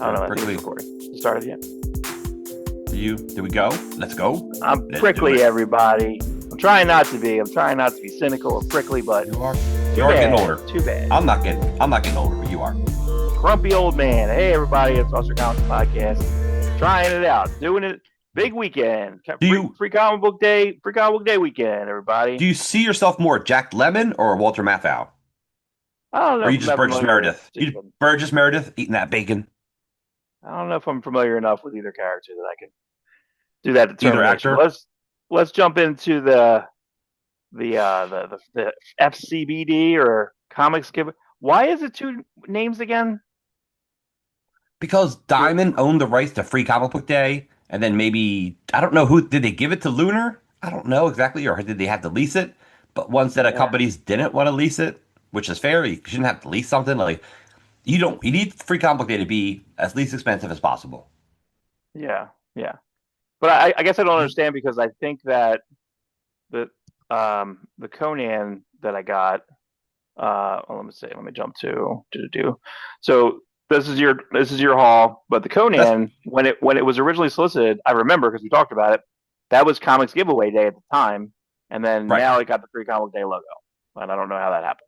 I don't know. I think Prickly. it's recording. You started yet? Did we go? Let's go. I'm Let's do prickly, it. everybody. I'm trying not to be. I'm trying not to be cynical or prickly, but You are. too You are bad. getting older. Too bad. I'm not getting older, but you are. Grumpy old man. Hey, everybody. It's Awestruck podcast. Trying it out. Doing it. Big weekend. Free comic book day. Free comic book day weekend, everybody. Do you see yourself more Jack Lemmon or Walter Matthau? I don't know. Or you if just I'm Burgess familiar Meredith? with- You Burgess Meredith eating that bacon? I don't know if I'm familiar enough with either character that I can do that Either determination. actor? Let's jump into the Fcbd or comics give. Why is it two names again? Because Diamond owned the rights to Free Comic Book Day, and then maybe I don't know who did they give it to Lunar? I don't know exactly, or did they have to lease it? But one set of companies didn't want to lease it, which is fair. You shouldn't have to lease something like you need Free Comic Book Day to be as least expensive as possible. Yeah. But I guess I don't understand because I think that the Conan that I got. Let me see. Let me jump to do. So this is your haul, but the Conan when it was originally solicited, I remember because we talked about it. That was Comics Giveaway Day at the time, and then now it got the Free Comic Day logo, and I don't know how that happened.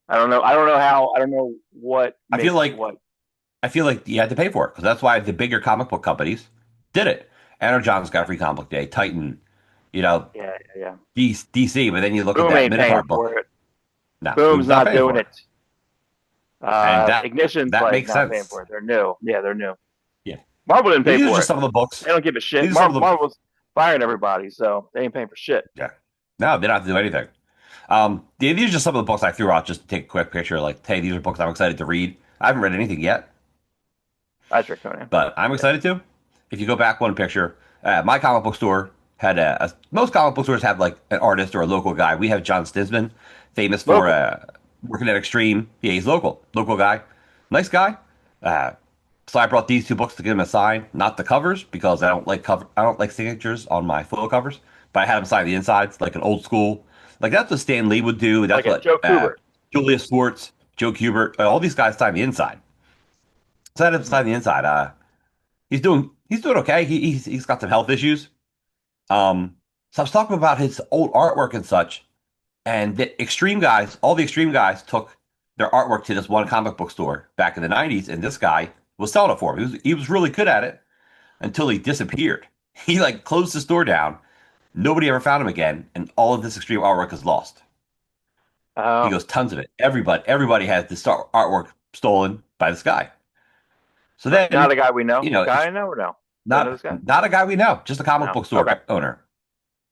I don't know how. I don't know what. I feel like you had to pay for it because that's why the bigger comic book companies did it. John's got Free Comic Book Day, Titan, Yeah. DC, but then you look Boom at that ain't minute paying art book. for it. No, Boom's not paying doing for it. Ignition's that like makes not sense. paying for it. They're new. Yeah, they're new. Yeah. Marvel didn't pay These are for just it. some of the books. They don't give a shit. These are some of the- Marvel's firing everybody, so they ain't paying for shit. Yeah. No, they don't have to do anything. These are just some of the books I threw out just to take a quick picture. Like, hey, these are books I'm excited to read. I haven't read anything yet, That's your Conan. but I'm excited to. If you go back one picture, my comic book store had most comic book stores have like an artist or a local guy. We have John Stinsman, famous for working at Extreme. Yeah, he's local guy, nice guy. So I brought these two books to give him a sign, not the covers because I don't like signatures on my foil covers, but I had him sign the insides like an old school. Like that's what Stan Lee would do. That's like what Joe Kubert. Julius Schwartz, Joe Kubert, all these guys sign the inside. So I had him sign the inside. He's doing okay. He's got some health issues. So I was talking about his old artwork and such, and all the extreme guys took their artwork to this one comic book store back in the 90s, and this guy was selling it for him. He was really good at it until he disappeared. He like closed the store down. Nobody ever found him again, and all of this extreme artwork is lost. He goes, tons of it. Everybody has this artwork stolen by this guy. So then, not a guy we know. Guy I know or no? Not a guy we know. Just a comic book store owner.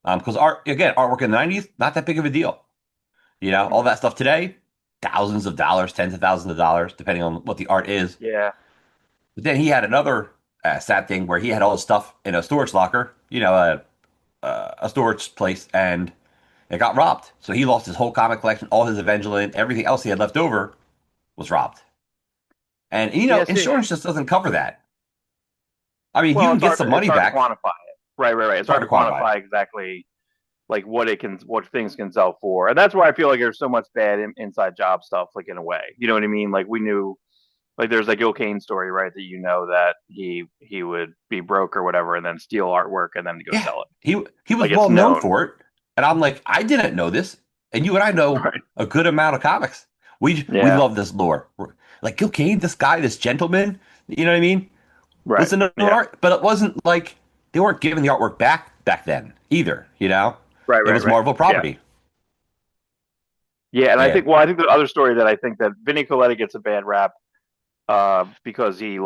Because artwork in the 90s, not that big of a deal. All that stuff today, thousands of dollars, tens of thousands of dollars, depending on what the art is. Yeah. But then he had another sad thing where he had all his stuff in a storage locker, a storage place, and it got robbed. So he lost his whole comic collection, all his Evangeline, everything else he had left over was robbed. And insurance just doesn't cover that. I mean, you can get some money back. It's hard to quantify it. Right. It's hard to quantify exactly like what things can sell for, and that's why I feel like there's so much bad inside job stuff. Like in a way, you know what I mean? Like we knew, like there's like Gil Kane's story, right? That that he would be broke or whatever, and then steal artwork and then go sell it. He was well known for it, and I'm like, I didn't know this, and you and I know a good amount of comics. We love this lore. Like Gil Kane, this guy, this gentleman, you know what I mean? Right. Listen to art, but it wasn't like they weren't giving the artwork back then either, Right. It was Marvel property. Yeah, and I think the other story that I think that Vinny Coletta gets a bad rap because he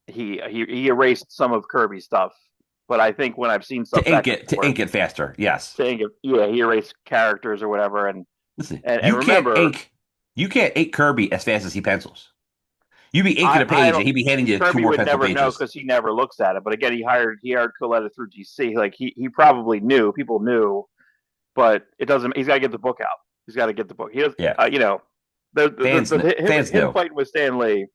erased some of Kirby's stuff. But I think when I've seen stuff to ink it faster, yes. To ink it, he erased characters or whatever, and listen, and you can't ink Kirby as fast as he pencils. You be inking a page, and he'd be handing you Kirby 2 more would pencil never pages. know because he never looks at it. But again, he hired Coletta through DC. Like he probably knew, people knew, but it doesn't. He's got to get the book out. He's got to get the book. He does. Yeah. Him fighting with Stan Lee,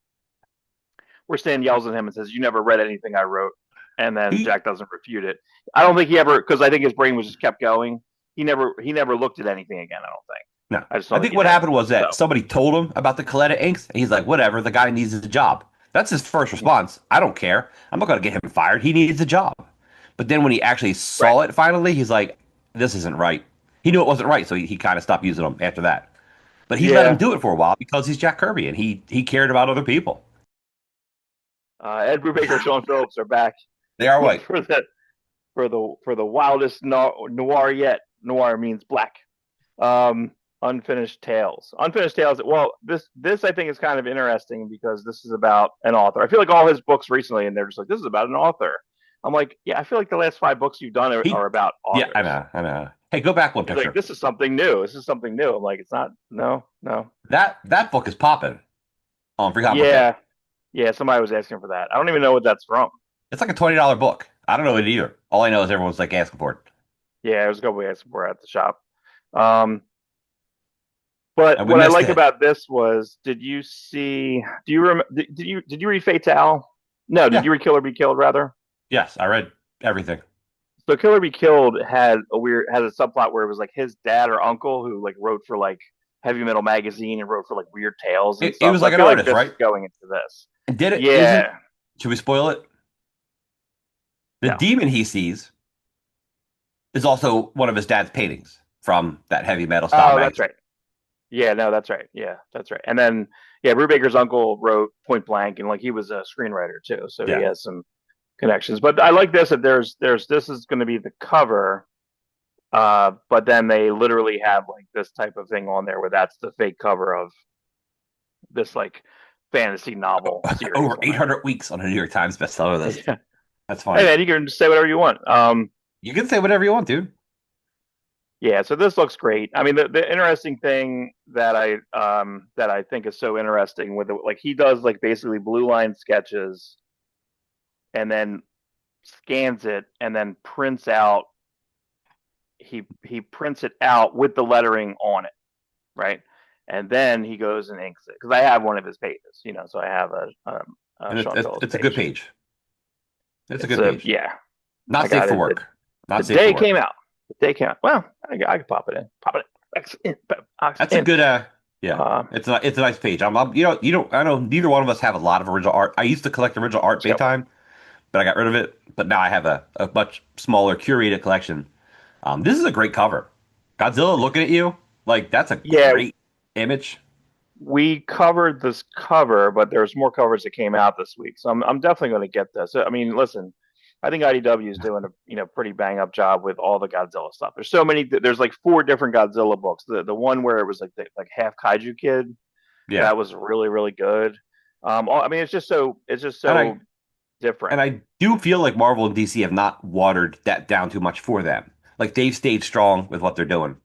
where Stan yells at him and says, "You never read anything I wrote," and then Jack doesn't refute it. I don't think he ever, because I think his brain was just kept going. He never looked at anything again. I don't think. No, I think what happened was that somebody told him about the Coletta inks, and he's like, "Whatever." The guy needs a job. That's his first response. I don't care. I'm not going to get him fired. He needs a job. But then when he actually Right. saw it finally, he's like, this isn't right. He knew it wasn't right, so he kind of stopped using them after that. But he let him Yeah. do it for a while because he's Jack Kirby and he cared about other people. Ed Brubaker, Sean Phillips are back They are white. for the wildest noir yet. Noir means black. Um, Unfinished Tales. Unfinished Tales. Well, this I think is kind of interesting because this is about an author. I feel like all his books recently, and they're just like, this is about an author. I'm like, yeah, I feel like the last 5 books you've done are about Yeah, I authors. know, I know. Hey, go back one He's like, picture. this is something new. This is something new. I'm like, it's not. No, no. That book is popping on Free Comic Book Day. Yeah, yeah. Somebody was asking for that. I don't even know what that's from. It's like a $20 book. I don't know it either. All I know is everyone's like asking for it. Yeah, it was a couple asking for it at the shop. Um, but And we what I missed like it. about this was, did you see? Do you remember? Did you read Fatale? No, did Yeah. you read Kill or Be Killed rather? Yes, I read everything. So Kill or Be Killed has a subplot where it was like his dad or uncle who like wrote for like Heavy Metal magazine and wrote for like Weird Tales and It stuff. was So I like an feel like artist, this right? is going into this. And did it isn't Yeah. should we spoil it? The No. demon he sees is also one of his dad's paintings from that heavy metal style Oh, that's magazine. right. Yeah, no, that's right. Yeah, that's right. And then yeah, Brubaker's uncle wrote Point Blank and like he was a screenwriter too, so he Yeah. has some connections. But I like this that there's this is going to be the cover, but then they literally have like this type of thing on there where that's the fake cover of this like fantasy novel series Over on 800 weeks on a New York Times bestseller it. list. Yeah. That's Hey funny. man, you can say whatever you want. You can say whatever you want, dude. Yeah, so this looks great. I mean, the interesting thing that I think is so interesting with it, like he does like basically blue line sketches and then scans it and then prints out he prints it out with the lettering on it, right? And then he goes and inks it because I have one of his pages, so I have a And Sean Phillips it's a good page. page. It's a It's good a page. yeah, I Not safe got for it. work. The Not safe day for it came work. out. The day came out. Well, I could pop it in. Pop it in. Ox That's a in. good yeah. Uh, It's a nice page. You don't I know neither one of us have a lot of original art. I used to collect original art big yep. time, but I got rid of it. But now I have a much smaller curated collection. This is a great cover. Godzilla looking at you like that's a Yeah, great image. we covered this cover, but there's more covers that came out this week, so I'm definitely going to get this. I mean, listen, I think IDW is doing a pretty bang up job with all the Godzilla stuff. There's so many. There's like 4 different Godzilla books. The one where it was like the like half kaiju kid Yeah, that was really really good. I mean, it's just and so different. I do feel like Marvel and DC have not watered that down too much for them. Like they've stayed strong with what they're doing.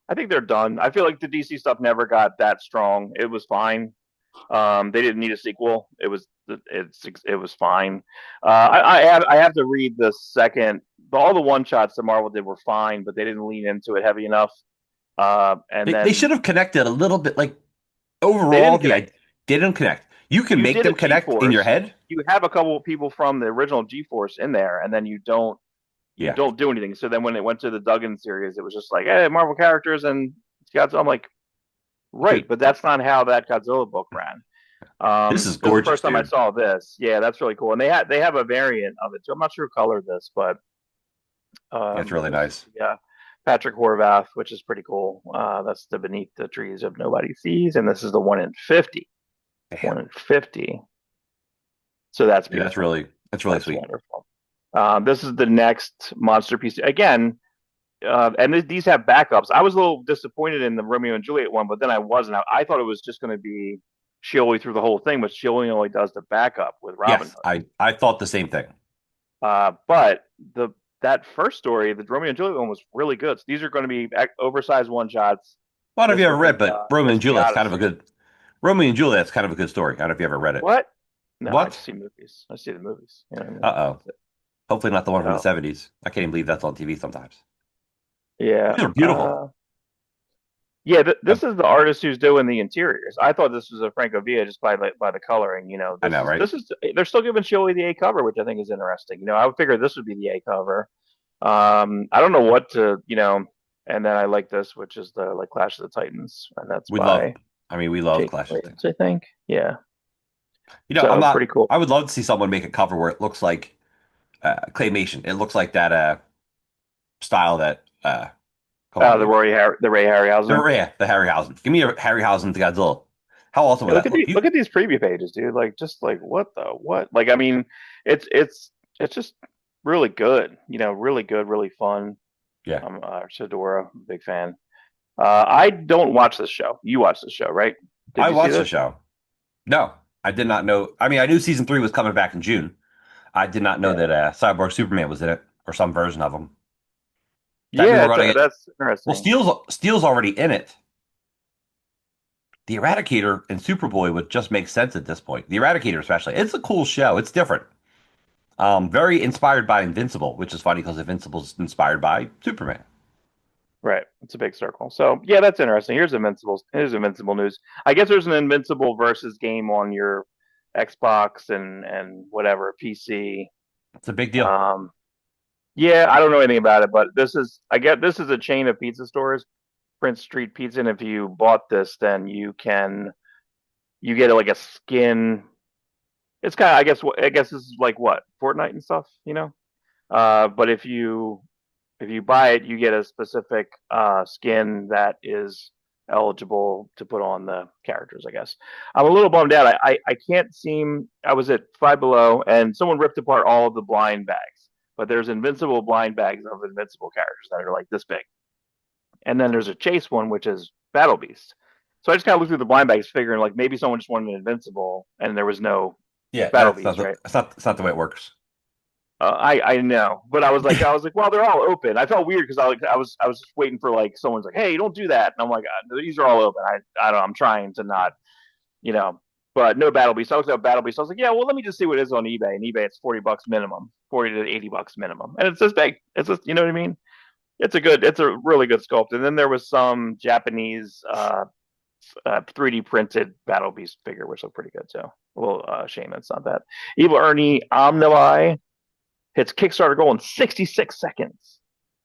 I think they're done. I feel like the DC stuff never got that strong. It was fine. They didn't need a sequel. It was fine. I have to read the second. All the one shots that Marvel did were fine, but they didn't lean into it heavy enough. And They then should have connected a little bit. Like they overall, didn't the connect. idea didn't connect. You can You make did a them G connect in your Force. head. You have a couple of people from the original G Force in there, and then you Yeah, don't do anything. So then when it went to the Duggan series, it was just like, hey, Marvel characters and Godzilla. I'm like, you could. right, but that's not how that Godzilla book ran. This is Because the gorgeous, first time I dude. saw this, yeah, that's really cool, and they have a variant of it. So I'm not sure who colored this, but Yeah, it's really this is nice. Patrick Horvath, which is pretty cool. That's the Beneath the Trees of Nobody Sees, and this is the 1 in 50. Damn, 1 in 50. So that's dude, beautiful. that's really That's sweet. wonderful. This is the next monster piece again. And these have backups. I was a little disappointed in the Romeo and Juliet one, but then I wasn't. I thought it was just going to be Shioli through the whole thing, but Shioli only does the backup with Robin Yes, Hood. I thought the same thing. But that first story, the Romeo and Juliet one, was really good. So these are going to be oversized one shots. I don't know if you This ever will read, be but Romeo this and will be Juliet's kind of a Odyssey. good Romeo and Juliet's kind of a good story. I don't know if you ever read it. What? No, I What? just see movies. I see the movies. You know what I mean? Uh-oh. Hopefully not the one from the No. 70s. I can't even believe that's on TV sometimes. Yeah. These are beautiful. Yeah, I, this is the artist who's doing the interiors. I thought this was a Franco Villa just by the coloring. I know, right? This is they're still giving Shoei the A cover, which I think is interesting. I would figure this would be the A cover. I don't know what to, and then I like this, which is the like Clash of the Titans, and that's We love by we love Jake Clash of Things. Williams, I think. Yeah. I'm So not. pretty cool. I would love to see someone make a cover where it looks like claymation. It looks like that style that come on, give me The Ray Harryhausen. the Harryhausen. Give me a Harryhausen to Godzilla. How awesome Yeah, would that look? look at these preview pages, dude. Like, just like what the what? Like, I mean, it's just really good. Really good, really fun. Yeah, Shadora, big fan. I don't watch this show. You watch this show, right? Did I you see watched the this? show. No, I did not know. I mean, I knew season 3 was coming back in June. I did not know Yeah. that Cyborg Superman was in it or some version of him. That means Yeah, we're going to get. that's Well, interesting. Steel's already in it. The Eradicator and Superboy would just make sense at this point. The Eradicator, especially, it's a cool show. It's different. Very inspired by Invincible, which is funny because Invincible's inspired by Superman. Right. It's a big circle. So yeah, that's interesting. Here's Invincible news. I guess there's an Invincible versus game on your Xbox and whatever PC. It's a big deal. Yeah, I don't know anything about it, but this is a chain of pizza stores, Prince Street Pizza, and if you bought this, then you get like a skin. It's kind of I guess this is like what Fortnite and stuff, you know. But if you buy it, you get a specific skin that is eligible to put on the characters. I guess I'm a little bummed out. I can't seem. I was at Five Below, and someone ripped apart all of the blind bags. But there's invincible blind bags of invincible characters that are like this big, and then there's a chase one which is Battle Beast. So I just kind of looked through the blind bags, figuring like maybe someone just wanted an invincible, and there was no Yeah, Battle Beast, right? it's not the way it works. I know, but I was like, well, they're all open. I felt weird because I was just waiting for like someone's like, hey, don't do that, and I'm like, these are all open. I don't. I'm trying to not, you know, but no Battle Beast. I looked up Battle Beast. I was like, yeah, well, let me just see what it is on eBay. And eBay, it's $40 minimum, $40 to $80 minimum, and it's this big. It's just, you know what I mean? It's a really good sculpt. And then there was some Japanese 3D printed Battle Beast figure, which looked pretty good too. A little shame it's not that. Evil Ernie Omnili hits Kickstarter goal in 66 seconds.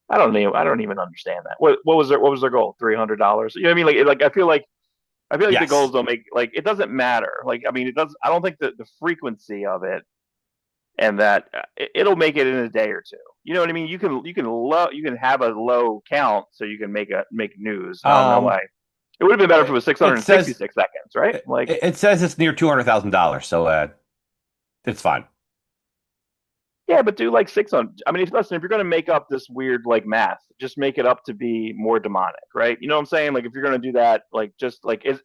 I don't even understand that. What was their goal? $300. You know what I mean? I feel like the Yes. goals don't make like it doesn't matter. Like I mean, it does. I don't think that the frequency of it and that it'll make it in a day or two. You know what I mean? You can have a low count so you can make news. I don't know Um, why. It would have been better if it was it says 666 seconds, right? it, Like it says it's near $200,000, so it's fine. yeah, but do like 600. I mean, listen, if you're going to make up this weird like math, just make it up to be more demonic, right? You know what I'm saying? Like if you're going to do that, like just like is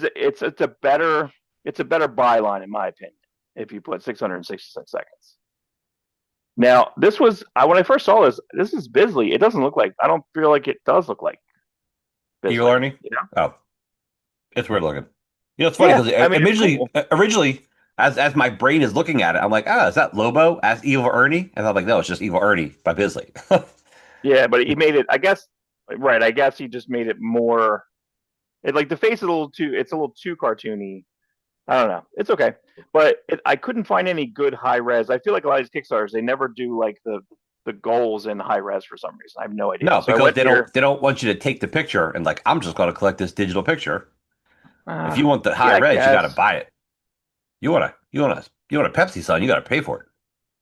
it it's a better byline in my opinion if you put 666 seconds. Now, this was when I first saw this. This is Bisley. It doesn't look like. I don't feel like it does look like Evil Bisley. Ernie? You know? Oh, it's weird looking. It's funny Yeah. because I mean, it's originally, cool. as my brain is looking at it, I'm like, is that Lobo as Evil Ernie? And I'm like, no, it's just Evil Ernie by Bisley. Yeah, but he made it. I guess right. I guess he just made it more. Like the face is a little too. It's a little too cartoony. I don't know. It's okay, but I couldn't find any good high res. I feel like a lot of these Kickstarters they never do like the goals in high res for some reason. I have no idea. No, So I because went here. they don't want you to take the picture and like I'm just going to collect this digital picture. If you want the high Yeah, I res, you got to guess buy it. You want a Pepsi, son, you got to pay for it.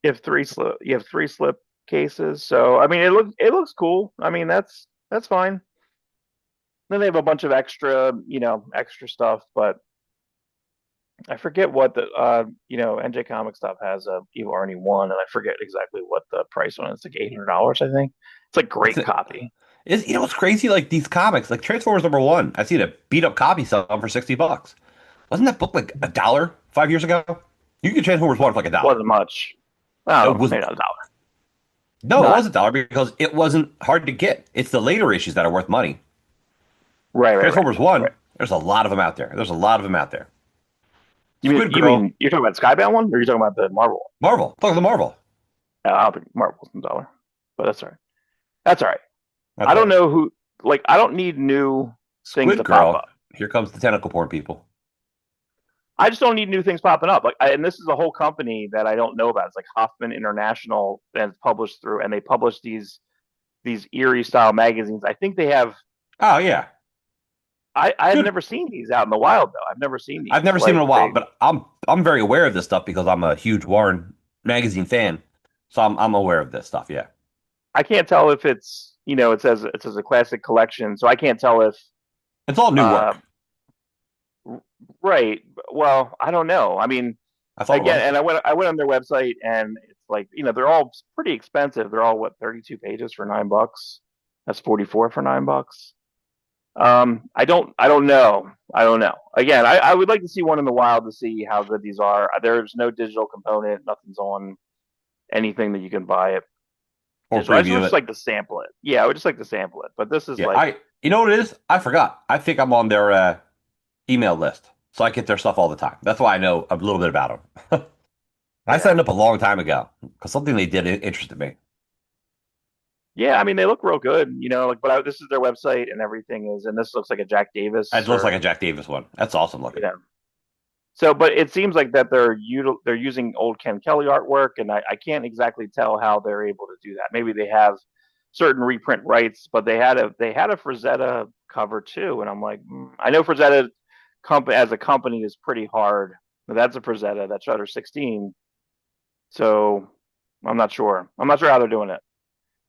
you have three slip cases. So I mean, it looks cool. I mean, that's fine. Then they have a bunch of extra, extra stuff, but I forget what the NJ Comic stuff has a Evil Arnie one, and I forget exactly what the price on it. It's like $800, I think. It's like It's great copy. what's crazy? Like these comics, like Transformers #1. I seen a beat up copy selling for $60. Wasn't that book like $1 5 years ago? You could get Transformers 1 for like $1. Wasn't much. I It don't know, was maybe not a dollar. no, it Not was $1 because it wasn't hard to get. It's the later issues that are worth money. right, Transformers 1, right. there's a lot of them out there. There's a lot of them out there. Squid You Girl, mean you're talking about Skybound one, or you're talking about the Marvel Marvel. Look at the Marvel. one? I don't think Marvel's a dollar, but that's all right. That's all right. That's I don't right. know who. Like, I don't need new things Squid to pop Girl. up. Here comes the tentacle porn people. I just don't need new things popping up. And this is a whole company that I don't know about. It's like Hoffman International, and it's published through, and they publish these eerie style magazines. I think they have Oh yeah. I had Dude, never seen these out in the wild though. I've never seen I've these. never seen him Like in a while, they, but I'm very aware of this stuff because I'm a huge Warren magazine fan. So I'm aware of this stuff, yeah. I can't tell if it's it says a classic collection, so I can't tell if It's all new uh work. right. Well, I don't know. I mean, That's all it again, was. and I went on their website and it's like they're all pretty expensive. They're all what 32 pages for $9. That's 44 for $9. I don't know. I don't know. Again, I would like to see one in the wild to see how good these are. There's no digital component. Nothing's on anything that you can buy it Or digital. I just would preview just it. like to sample it. Yeah, I would just like to sample it. But this is Yeah, like, you know what it is? I forgot. I think I'm on their email list. So I get their stuff all the time. That's why I know a little bit about them. I yeah, signed up a long time ago because something they did interested me. yeah. I mean, they look real good. Like, this is their website and everything is, and this looks like a Jack It Davis looks like or a Jack Davis one. That's awesome you looking. know. So, but it seems like that they're using old Ken Kelly artwork, and I can't exactly tell how they're able to do that. Maybe they have certain reprint rights, but they had a Frazetta cover too, and I'm like, I know Frazetta company as a company is pretty hard. But that's a Frazetta, that's Shutter 16. So I'm not sure. I'm not sure how they're doing it,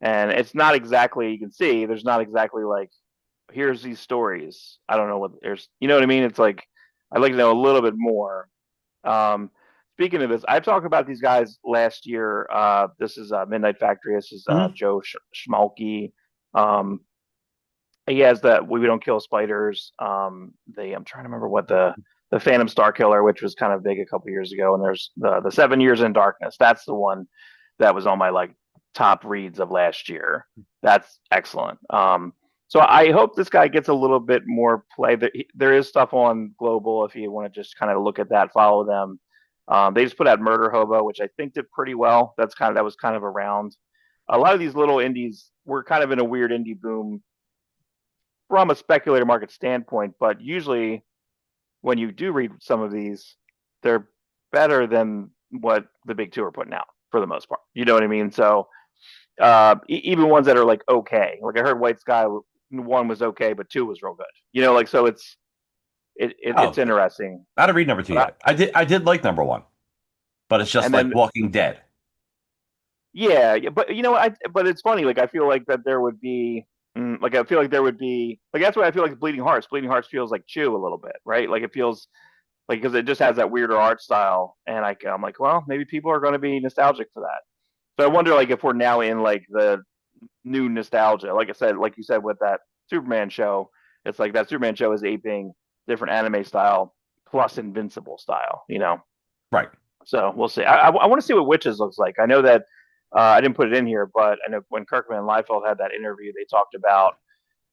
and it's not exactly you can see. There's not exactly like here's these stories. I don't know what there's. You know what I mean? It's like I'd like to know a little bit more. um, Speaking of this, I talked about these guys last year. This is Midnight Factory. This is Hmm. Joe Schmalke. Um, he has that We Don't Kill Spiders. I'm trying to remember what the Phantom Star Killer, which was kind of big a couple years ago. And there's the 7 Years in Darkness. That's the one that was on my like top reads of last year. That's excellent. So I hope this guy gets a little bit more play. There is stuff on Global if you want to just kind of look at that, follow them. They just put out Murder Hobo, which I think did pretty well. That was kind of around. A lot of these little indies were kind of in a weird indie boom from a speculator market standpoint, but usually when you do read some of these, they're better than what the big two are putting out for the most part. You know what I mean? So even ones that are like okay, like I heard White Sky one was okay, but two was real good. Like so it's Oh, interesting. I didn't read number two But yet. I did like number one, but it's just and like then Walking Dead. yeah, but but it's funny. Like I feel like that there would be, like I feel like there would be, like that's why I feel like Bleeding Hearts. Bleeding Hearts feels like Chew a little bit, right? Like it feels like because it just has that weirder art style, and I'm like, well, maybe people are going to be nostalgic for that. So I wonder, like, if we're now in like the new nostalgia. Like I said, like you said with that Superman show, it's like that Superman show is aping different anime style plus Invincible style. Right. So we'll see. I want to see what Witches looks like. I know that I didn't put it in here, but I know when Kirkman and Liefeld had that interview,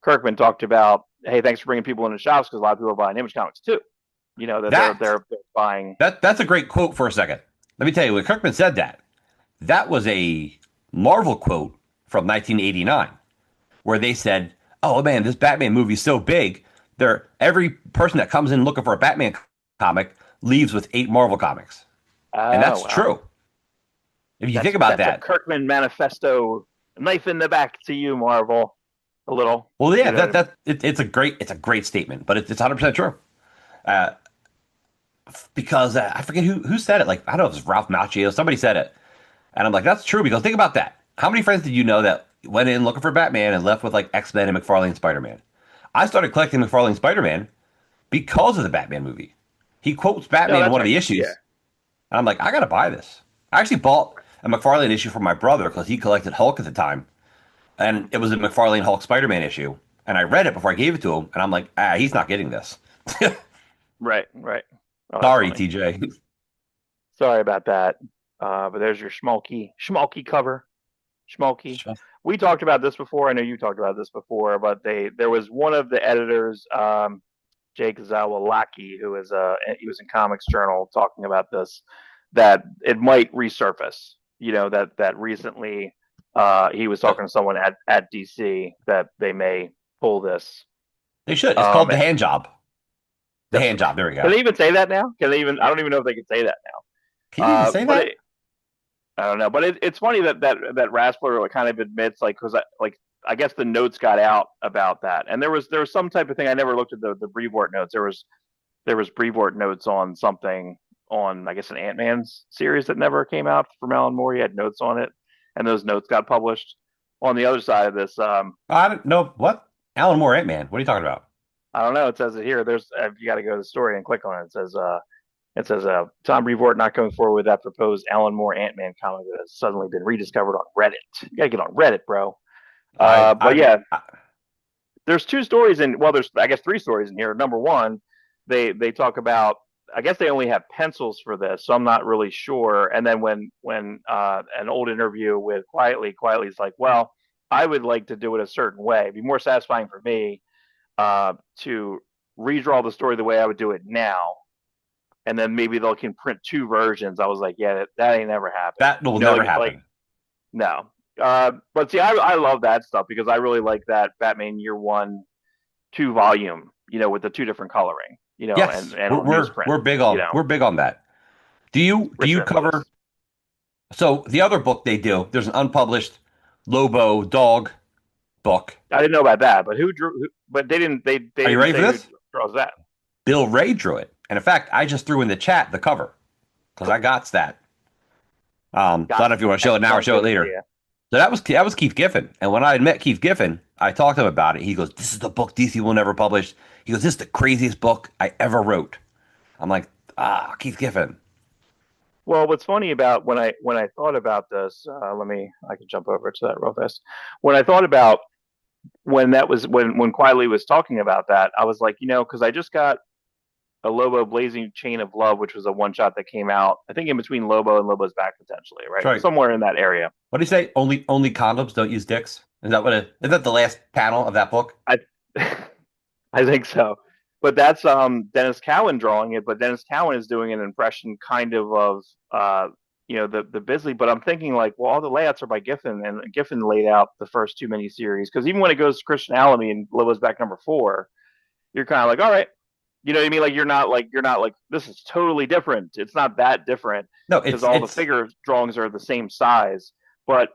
Kirkman talked about, hey, thanks for bringing people into shops because a lot of people are buying Image Comics too. That they're That they're, they're buying. that's a great quote for a second. Let me tell you, when Kirkman said that, that was a Marvel quote from 1989, where they said, "Oh man, this Batman movie's so big, every person that comes in looking for a Batman comic leaves with 8 Marvel comics," and Oh that's wow, true. If you think that's about that's a that, Kirkman manifesto, knife in the back to you, Marvel. A little, well, yeah, you know what I mean? it's a great statement, but it's 100% true. Uh, because I forget who said it. Like I don't know if it was Ralph Macchio. Somebody said it, and I'm like, that's true. Because think about that. How many friends did you know that went in looking for Batman and left with like X-Men and McFarlane Spider Man? I started collecting McFarlane Spider Man because of the Batman movie. He quotes No, Batman in that's one of right. the Yeah, issues, and I'm like, I gotta buy this. I actually bought a McFarlane issue for my brother because he collected Hulk at the time, and it was a McFarlane Hulk Spider Man issue. And I read it before I gave it to him, and I'm like, he's not getting this. right, right. Oh, that's Sorry, funny. TJ. Sorry about that. But there's your Schmalky cover. Schmalky. We talked about this before. I know you talked about this before, but there was one of the editors, Jake Zawalaki, he was in Comics Journal talking about this, that it might resurface. That recently he was talking to someone at DC that they may pull this. They should. It's called Um, the hand job. The that's hand job. There we Can go. they even say that now? Can they even? I don't even know if they can say that now. Can you even say But that? I don't know, but it's funny that Raspler kind of admits like because like I guess the notes got out about that, and there was some type of thing. I never looked at the Brevoort notes. There was Brevoort notes on something on, I guess, an Ant-Man's series that never came out from Alan Moore. He had notes on it, and those notes got published. On the other side of this, I don't know what Alan Moore Ant-Man. What are you talking about? I don't know. It says it here. There's you got to go to the story and click on it. It says Tom Brevoort not going forward with that proposed Alan Moore Ant-Man comic that has suddenly been rediscovered on Reddit. You got to get on Reddit, bro. I But I, yeah, I there's two stories in. Well, there's I guess three stories in here. Number one, they talk about. I guess they only have pencils for this, so I'm not really sure. And then when an old interview with Quietly's like, well, I would like to do it a certain way. It'd be more satisfying for me to redraw the story the way I would do it now, and then maybe they can print two versions. I was like, yeah, that ain't never happened. that will never Like happen. no. But see, I love that stuff because I really like that Batman Year One 2 volume, with the two different coloring, Yes, and we're on we're newsprint, we're big on we're big on that. Do you Richer and cover? Lewis. So the other book they do, there's an unpublished Lobo dog book. I didn't know about that, but who drew? But they didn't. They Are you didn't ready for say who this? draws that. Bill Ray drew it, and in fact, I just threw in the chat the cover because I got that. So I don't know Got if you want to show it now or sounds show it good. later. Yeah. So that was Keith Giffen, and when I met Keith Giffen, I talked to him about it. He goes, "This is the book DC will never publish." He goes, "This is the craziest book I ever wrote." I'm like, Keith Giffen. Well, what's funny about when I thought about this, I can jump over to that real fast. When I thought about when Quietly was talking about that, I was like, because I just got a Lobo Blazing Chain of Love, which was a one shot that came out, I think in between Lobo and Lobo's Back potentially, That's right? right. Somewhere in that area. What do you say? Only condoms don't use dicks. Is that the last panel of that book? I I think so. But that's Dennis Cowan drawing it, but Dennis Cowan is doing an impression kind of the Bisley. But I'm thinking like, well, all the layouts are by Giffen, and Giffen laid out the first two miniseries because even when it goes to Christian Alamy and Lobo's Back #4, you're kind of like, all right, you know what I mean? Like you're not like this is totally different. It's not that different No, because it's all the it's figure drawings are the same size. But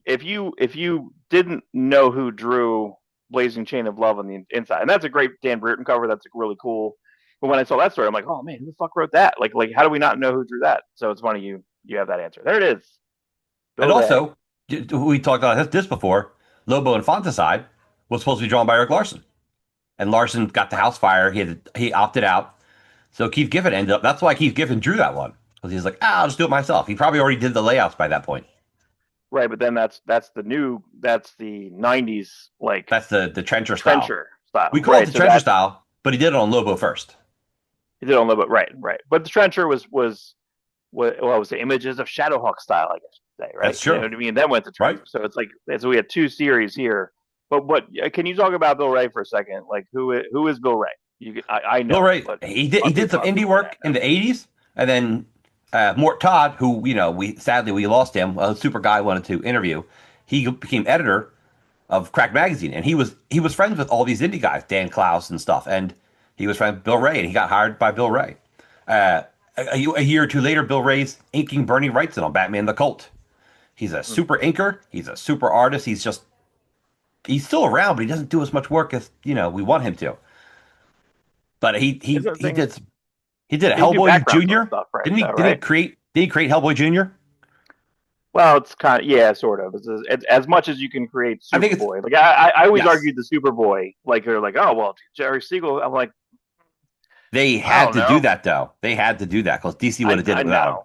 if you didn't know who drew Blazing Chain of Love on the inside, and that's a great Dan Brereton cover. That's really cool. But when I saw that story, I'm like, oh man, who the fuck wrote that? Like how do we not know who drew that? So it's funny you have that answer. There it is. and Bill Ray. also we talked about this before. Lobo Infanticide was supposed to be drawn by Eric Larson, and Larson got the house fire. He opted out. So Keith Giffen ended up. That's why Keith Giffen drew that one because he's like, I'll just do it myself. He probably already did the layouts by that point. Right, but then that's the '90s like That's the trencher style. trencher style. We call it Right, the so trencher that style, but he did it on Lobo first. he did on a little bit. Right. But the trencher was what was the Images of Shadowhawk style, I guess you could say, right? That's You know true, what I mean? Then went to right? trencher. So it's like so we had two series here. But what can you talk about Bill Ray for a second? Like who is Bill Ray? I Bill know, Ray, but he did some lots of indie people may work not in know. the '80s, and then Mort Todd, who we lost him. A super guy wanted to interview. He became editor of Crack Magazine, and he was friends with all these indie guys, Dan Klaus and stuff, and he was friends with Bill Ray, and he got hired by Bill Ray. Uh, a year or two later, Bill Ray's inking Bernie Wrightson on Batman the Cult. He's a Hmm. super inker. He's a super artist. He's still around, but he doesn't do as much work as we want him to. But he he Isn't the he thing did he did a they do Hellboy backgrounds on Junior. stuff, right? Didn't he? Though, Did he right? create? Did he create Hellboy Junior? Well, it's kind of yeah, sort of. It's as much as you can create I think it's Superboy. Like I always yes. argued the Superboy. Like they're like, oh well, Jerry Siegel. I'm like, They I had don't to do know. that though. They had to do that because DC would I have did I it without him. know.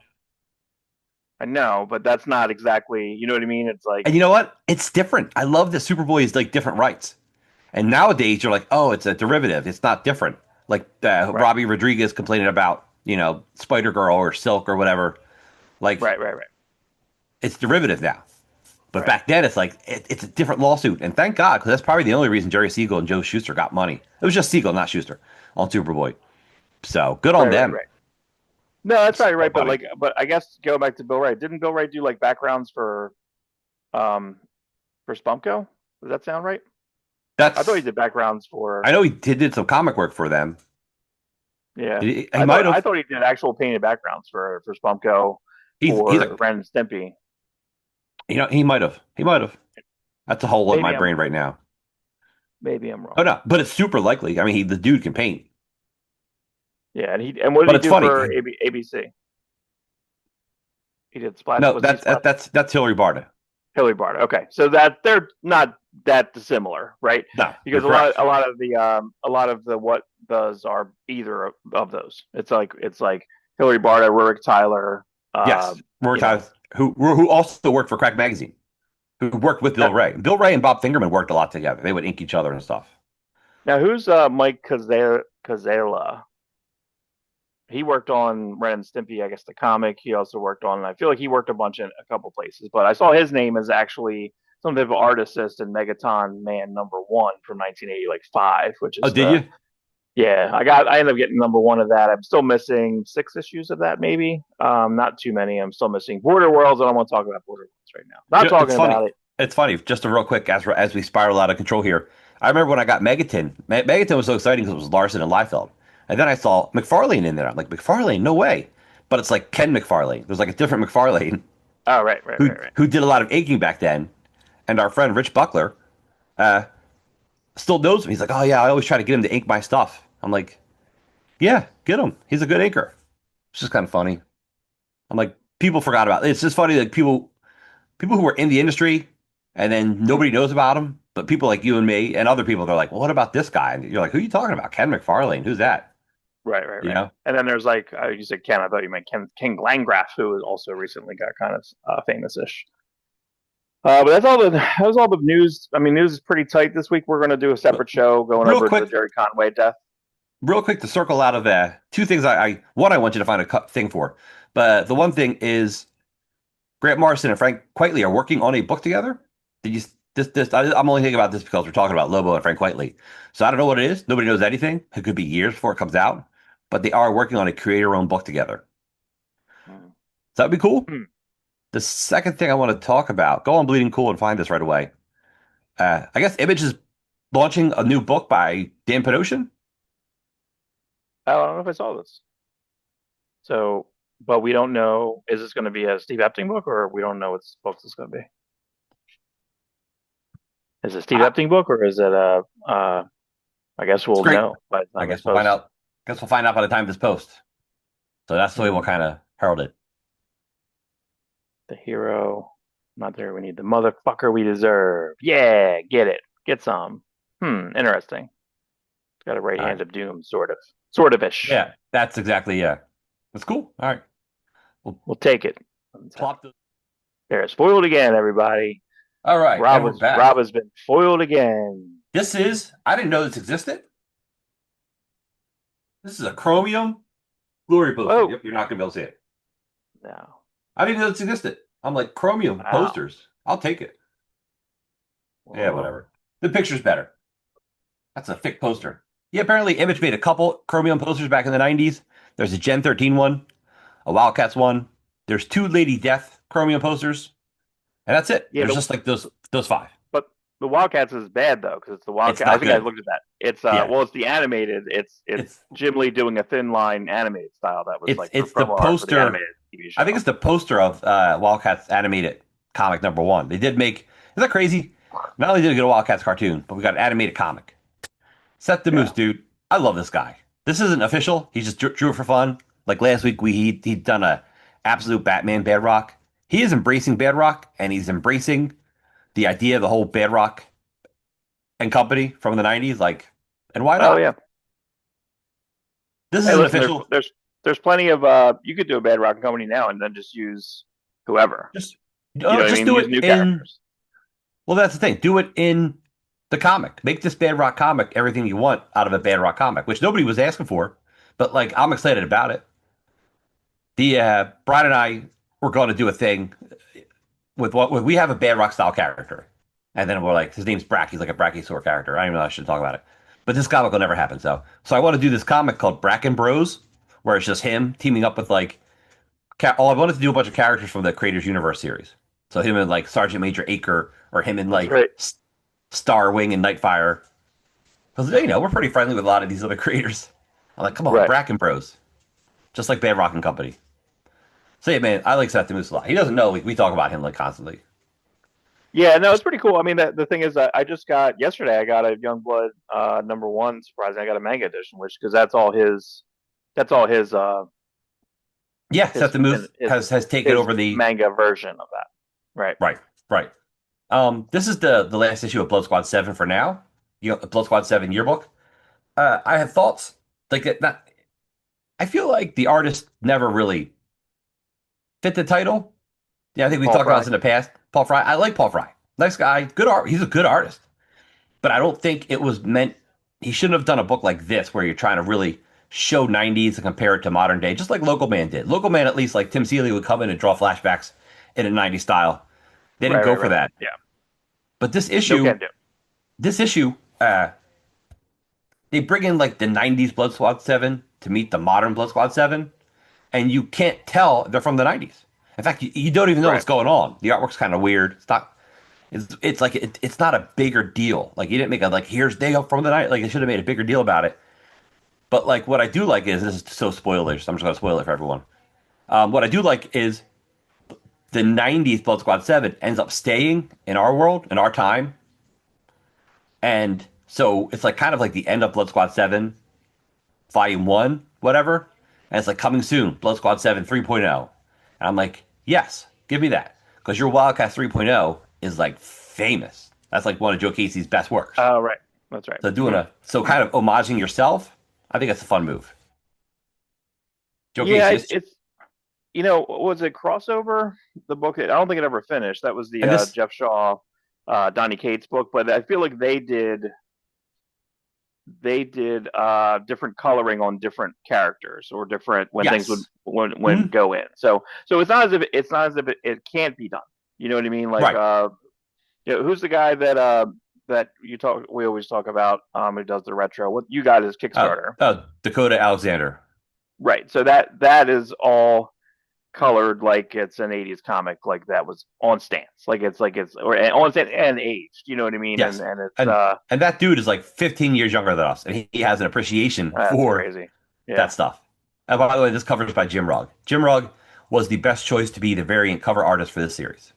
I know, but that's not exactly. You know what I mean? It's like And you know what? It's different. I love that Superboy is like different rights. And nowadays you're like, oh, it's a derivative. It's not different. Like right, Robbie Rodriguez complaining about Spider Girl or Silk or whatever. Like right, it's derivative now. But right. back then it's like it's a different lawsuit. And thank God because that's probably the only reason Jerry Siegel and Joe Shuster got money. It was just Siegel, not Schuster, on Superboy. So good on them. Right. No, that's probably So right. But funny. but I guess going back to Bill Wright, didn't Bill Wright do like backgrounds um for Spunko? Does that sound right? I thought he That's did backgrounds for I know he did some comic work for them. yeah. He I might thought I have. thought he did actual painted backgrounds for Spunko He's a for Ren and Stimpy. he might have. He might have. That's a hole in my Maybe I'm brain right now. maybe I'm Oh wrong. no, but it's super likely. I mean, the dude can paint. Yeah, and what did But he it's do funny. for ABC? He did Splash. No, Was he Splash? that's Hillary Barta. Hillary Barta. Okay, so that they're not that dissimilar, right? No, you're Because correct. a lot of the what does are either of those. It's like Hillary Barta, Rurik Tyler, Yes, you know, who also worked for Crack Magazine, who worked with Bill now, Ray. Bill Ray and Bob Fingerman worked a lot together. They would ink each other and stuff. now who's Mike Cazella? He worked on Ren and Stimpy, I guess the comic. He also worked on. I feel like he worked a bunch in a couple places, but I saw his name as actually some type of art assist in Megaton Man #1 from 1980, like five, which Oh, is did the you? yeah. I ended up getting #1 of that. I'm still missing 6 issues of that, maybe. Not too many. I'm still missing Border Worlds. I don't want to talk about Border Worlds right now. Not It's talking funny. about it. It's funny. Just a real quick, as we spiral out of control here. I remember when I got Megaton. Megaton was so exciting because it was Larson and Liefeld, and then I saw McFarlane in there. I'm like, McFarlane? No way! But it's like Ken McFarlane. There's like a different McFarlane Oh, right, right, right, right. who did a lot of inking back then. And our friend Rich Buckler uh, still knows him. He's like, oh yeah, I always try to get him to ink my stuff. I'm like, yeah, get him. He's a good inker. It's just kind of funny. I'm like, people forgot about it. It's just funny that people who were in the industry and then nobody knows about him, but people like you and me and other people, they're like, well, what about this guy? And you're like, who are you talking about? Ken McFarlane? Who's that? Right, right, You right. know? And then there's like you said Ken. I thought you meant Ken Langgraf, who has also recently got kind of famous-ish. But that was all the news. I mean, news is pretty tight this week. We're going to do a But separate show going real over the quick, Jerry Conway death. real quick to circle out of two things. One, I want you to find a thing for, but the one thing is Grant Morrison and Frank Quitely are working on a book together. Did you I'm only thinking about this because we're talking about Lobo and Frank Quitely. So I don't know what it is. Nobody knows anything. It could be years before it comes out, but they are working on a creator-owned book together. So that'd be cool. Hmm. The second thing I want to talk about, go on Bleeding Cool and find this right away. I guess Image is launching a new book by Dan Panosian. I don't know if I saw this. So, but we don't know. Is this going to be a Steve Epting book, or we don't know what book this is going to be? Is it a Steve I, Epting book, or is it a? I guess it's we'll great. know by the I time this guess we'll find posts. out. Guess we'll find out by the time this posts. So that's the way we'll Hmm. kind of herald it. The hero, not there. We need the motherfucker we deserve. Yeah, get it. Get some. Interesting. Got a right All right. hand of doom, sort of ish. Yeah, that's exactly That's cool. All right. We'll We'll take it. plop the. There, spoiled again, everybody. All right, and we're Rob back. has been foiled again. I didn't know this existed. This is a Chromium Glory poster. Whoa. Yep, you're not gonna be able to see it. No. I didn't know this existed. I'm like Chromium Wow. posters. I'll take it. Yeah, Whoa. whatever. The picture's better. That's a thick poster. Yeah, apparently Image made a couple Chromium posters back in the 90s. There's a Gen 13 one, a Wildcats one. There's two Lady Death Chromium posters, and that's it. Yeah, There's just like those five. but the Wildcats is bad though because it's the It's Wildcat. I not think I good. looked at that. It's Yeah, well, it's the animated. It's it's Jim Lee doing a thin line animated style that was like for it's the promo art for the poster. animated TV I think show. it's the poster of Wildcats animated comic #1. They did make. Is that crazy? Not only did we get a Wildcats cartoon, but we got an animated comic. Set the Moose, Yeah. dude. I love this guy. This isn't official. He just drew it for fun. Like last week, he'd done a absolute Batman Bad Rock. He is embracing Bad Rock, and he's embracing the idea of the whole Bad Rock and company from the 90s. Like, and why Oh not? yeah. This Hey, isn't listen. official. There's plenty of you could do a Bad Rock Company now and then just use whoever. Just You know what I just mean? do Use it new in. characters. Well, that's the thing. Do it in the comic. Make this Bad Rock comic everything you want out of a Bad Rock comic, which nobody was asking for. But like, I'm excited about it. The Brian and I were going to do a thing with we have a Bad Rock style character, and then we're like, his name's Brack. He's like a Brachiosaur character. I don't even know. I should talk about it, but this comic will never happen. So I want to do this comic called Bracken Bros, where it's just him teaming up with like. I wanted to do a bunch of characters from the Creators Universe series. So him and like Sergeant Major Acre, or him and That's like great. Starwing and Nightfire. Because we're pretty friendly with a lot of these other creators. I'm like, come on, Right. Bracken Bros, just like Bad Rock and Company. So yeah, man, I like Seth Moose a lot. He doesn't know we talk about him like constantly. Yeah, no, it's pretty cool. I mean, the thing is that I just got yesterday. I got a Youngblood #1. Surprising, I got a manga edition, which because that's all Yeah, Set the Move his has taken his over the manga version of that. Right. right, right. This is the last issue of Blood Squad 7 for now. Blood Squad 7 yearbook. I have thoughts like that. Not, I feel like the artist never really fit the title. Yeah, I think we Paul talked about Fry. this in the past. Paul Fry. I like Paul Fry. Nice guy. Good art. He's a good artist. But I don't think it was meant. He shouldn't have done a book like this where you're trying to really show 90s and compare it to modern day, just like Local Man did. Local Man, at least, like Tim Seeley would come in and draw flashbacks in a 90s style. They didn't Right, go right, for right. that. Yeah. But No can do. this issue, they bring in like the 90s Blood Squad 7 to meet the modern Blood Squad 7, and you can't tell they're from the 90s. In fact, you don't even know Right. what's going on. The artwork's kind of weird. It's like it's not a bigger deal. Like you didn't make a like here's they up from the night. Like they should have made a bigger deal about it. But like what I do like is this is so spoilers. So I'm just gonna spoil it for everyone. What I do like is the '90s Blood Squad 7 ends up staying in our world in our time, and so it's like kind of like the end of Blood Squad 7 Volume 1, whatever. And it's like coming soon, Blood Squad 7 3.0. And I'm like, yes, give me that. Because your Wildcat 3.0 is like famous. That's like one of Joe Casey's best works. Oh, right. That's right. So so kind of homaging yourself, I think that's a fun move. Joe Yeah, Casey, it's was it crossover? The book I don't think it ever finished. That was the and this, Jeff Shaw, Donny Cates book, but I feel like they did different coloring on different characters or different when things would yes, when Mhm. go in. So it's not as if it can't be done. You know what I mean? Like Right. who's the guy that we always talk about who does the retro? What you got is Kickstarter. Dakota Alexander. Right. So that is all colored like it's an 80s comic like that was on stance. Like it's or on stance and aged, you know what I mean? And Yes. and it's And that dude is like 15 years younger than us, and he has an appreciation that's for crazy. Yeah. that stuff. And by the way, this cover is by Jim Rugg. Jim Rugg was the best choice to be the variant cover artist for this series.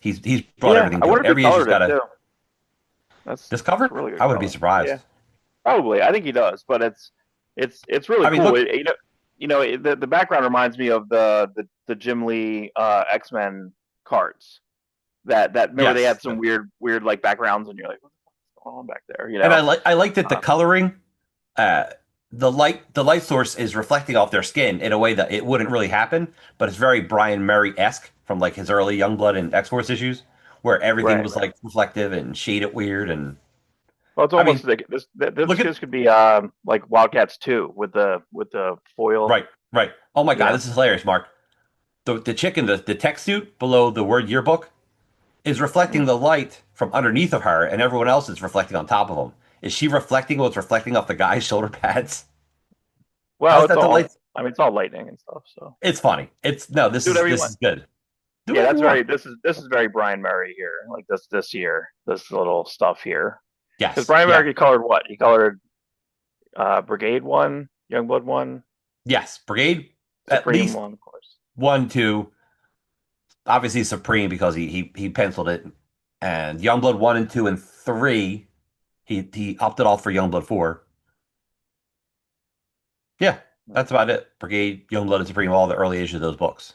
He's brought Yeah. everything I to wonder it. if he Every issue's colored got it a too. That's this that's cover. a really good I wouldn't be color. surprised. Yeah. Probably. I think he does, but it's really I mean, cool. look, The background reminds me of the Jim Lee X-Men cards. That remember they yes, had some weird like backgrounds and you're like, what's going on back there, you and know? I like that the Uh, coloring, uh, the light source is reflecting off their skin in a way that it wouldn't really happen, but it's very Brian Murray esque from like his early Youngblood and X Force issues, where everything right, was right. like reflective and shaded weird. And Well, it's I almost mean, like this look at could be like Wildcats 2 with the foil, right, right. Oh my you God, know. this is hilarious, Mark. The chick in the tech suit below the word yearbook is reflecting Mm. the light from underneath of her, and everyone else is reflecting on top of them. Is she reflecting what's reflecting off the guy's shoulder pads? Well, How's that the light? I mean, it's all lightning and stuff. So It's funny. It's no. do whatever you This want. is good. Do Yeah, whatever that's you want. very. This is very Brian Murray here. Like this year, this little stuff here. Because Yes. Brian Yeah. Murray colored what? He colored Brigade 1, Youngblood 1, Yes. Brigade. At Supreme least 1, of course. one, two. Obviously Supreme because he penciled it, and Youngblood 1 and 2 and 3. He opted off for Youngblood 4. Yeah. That's about it. Brigade, Youngblood, and Supreme. All the early issues of those books.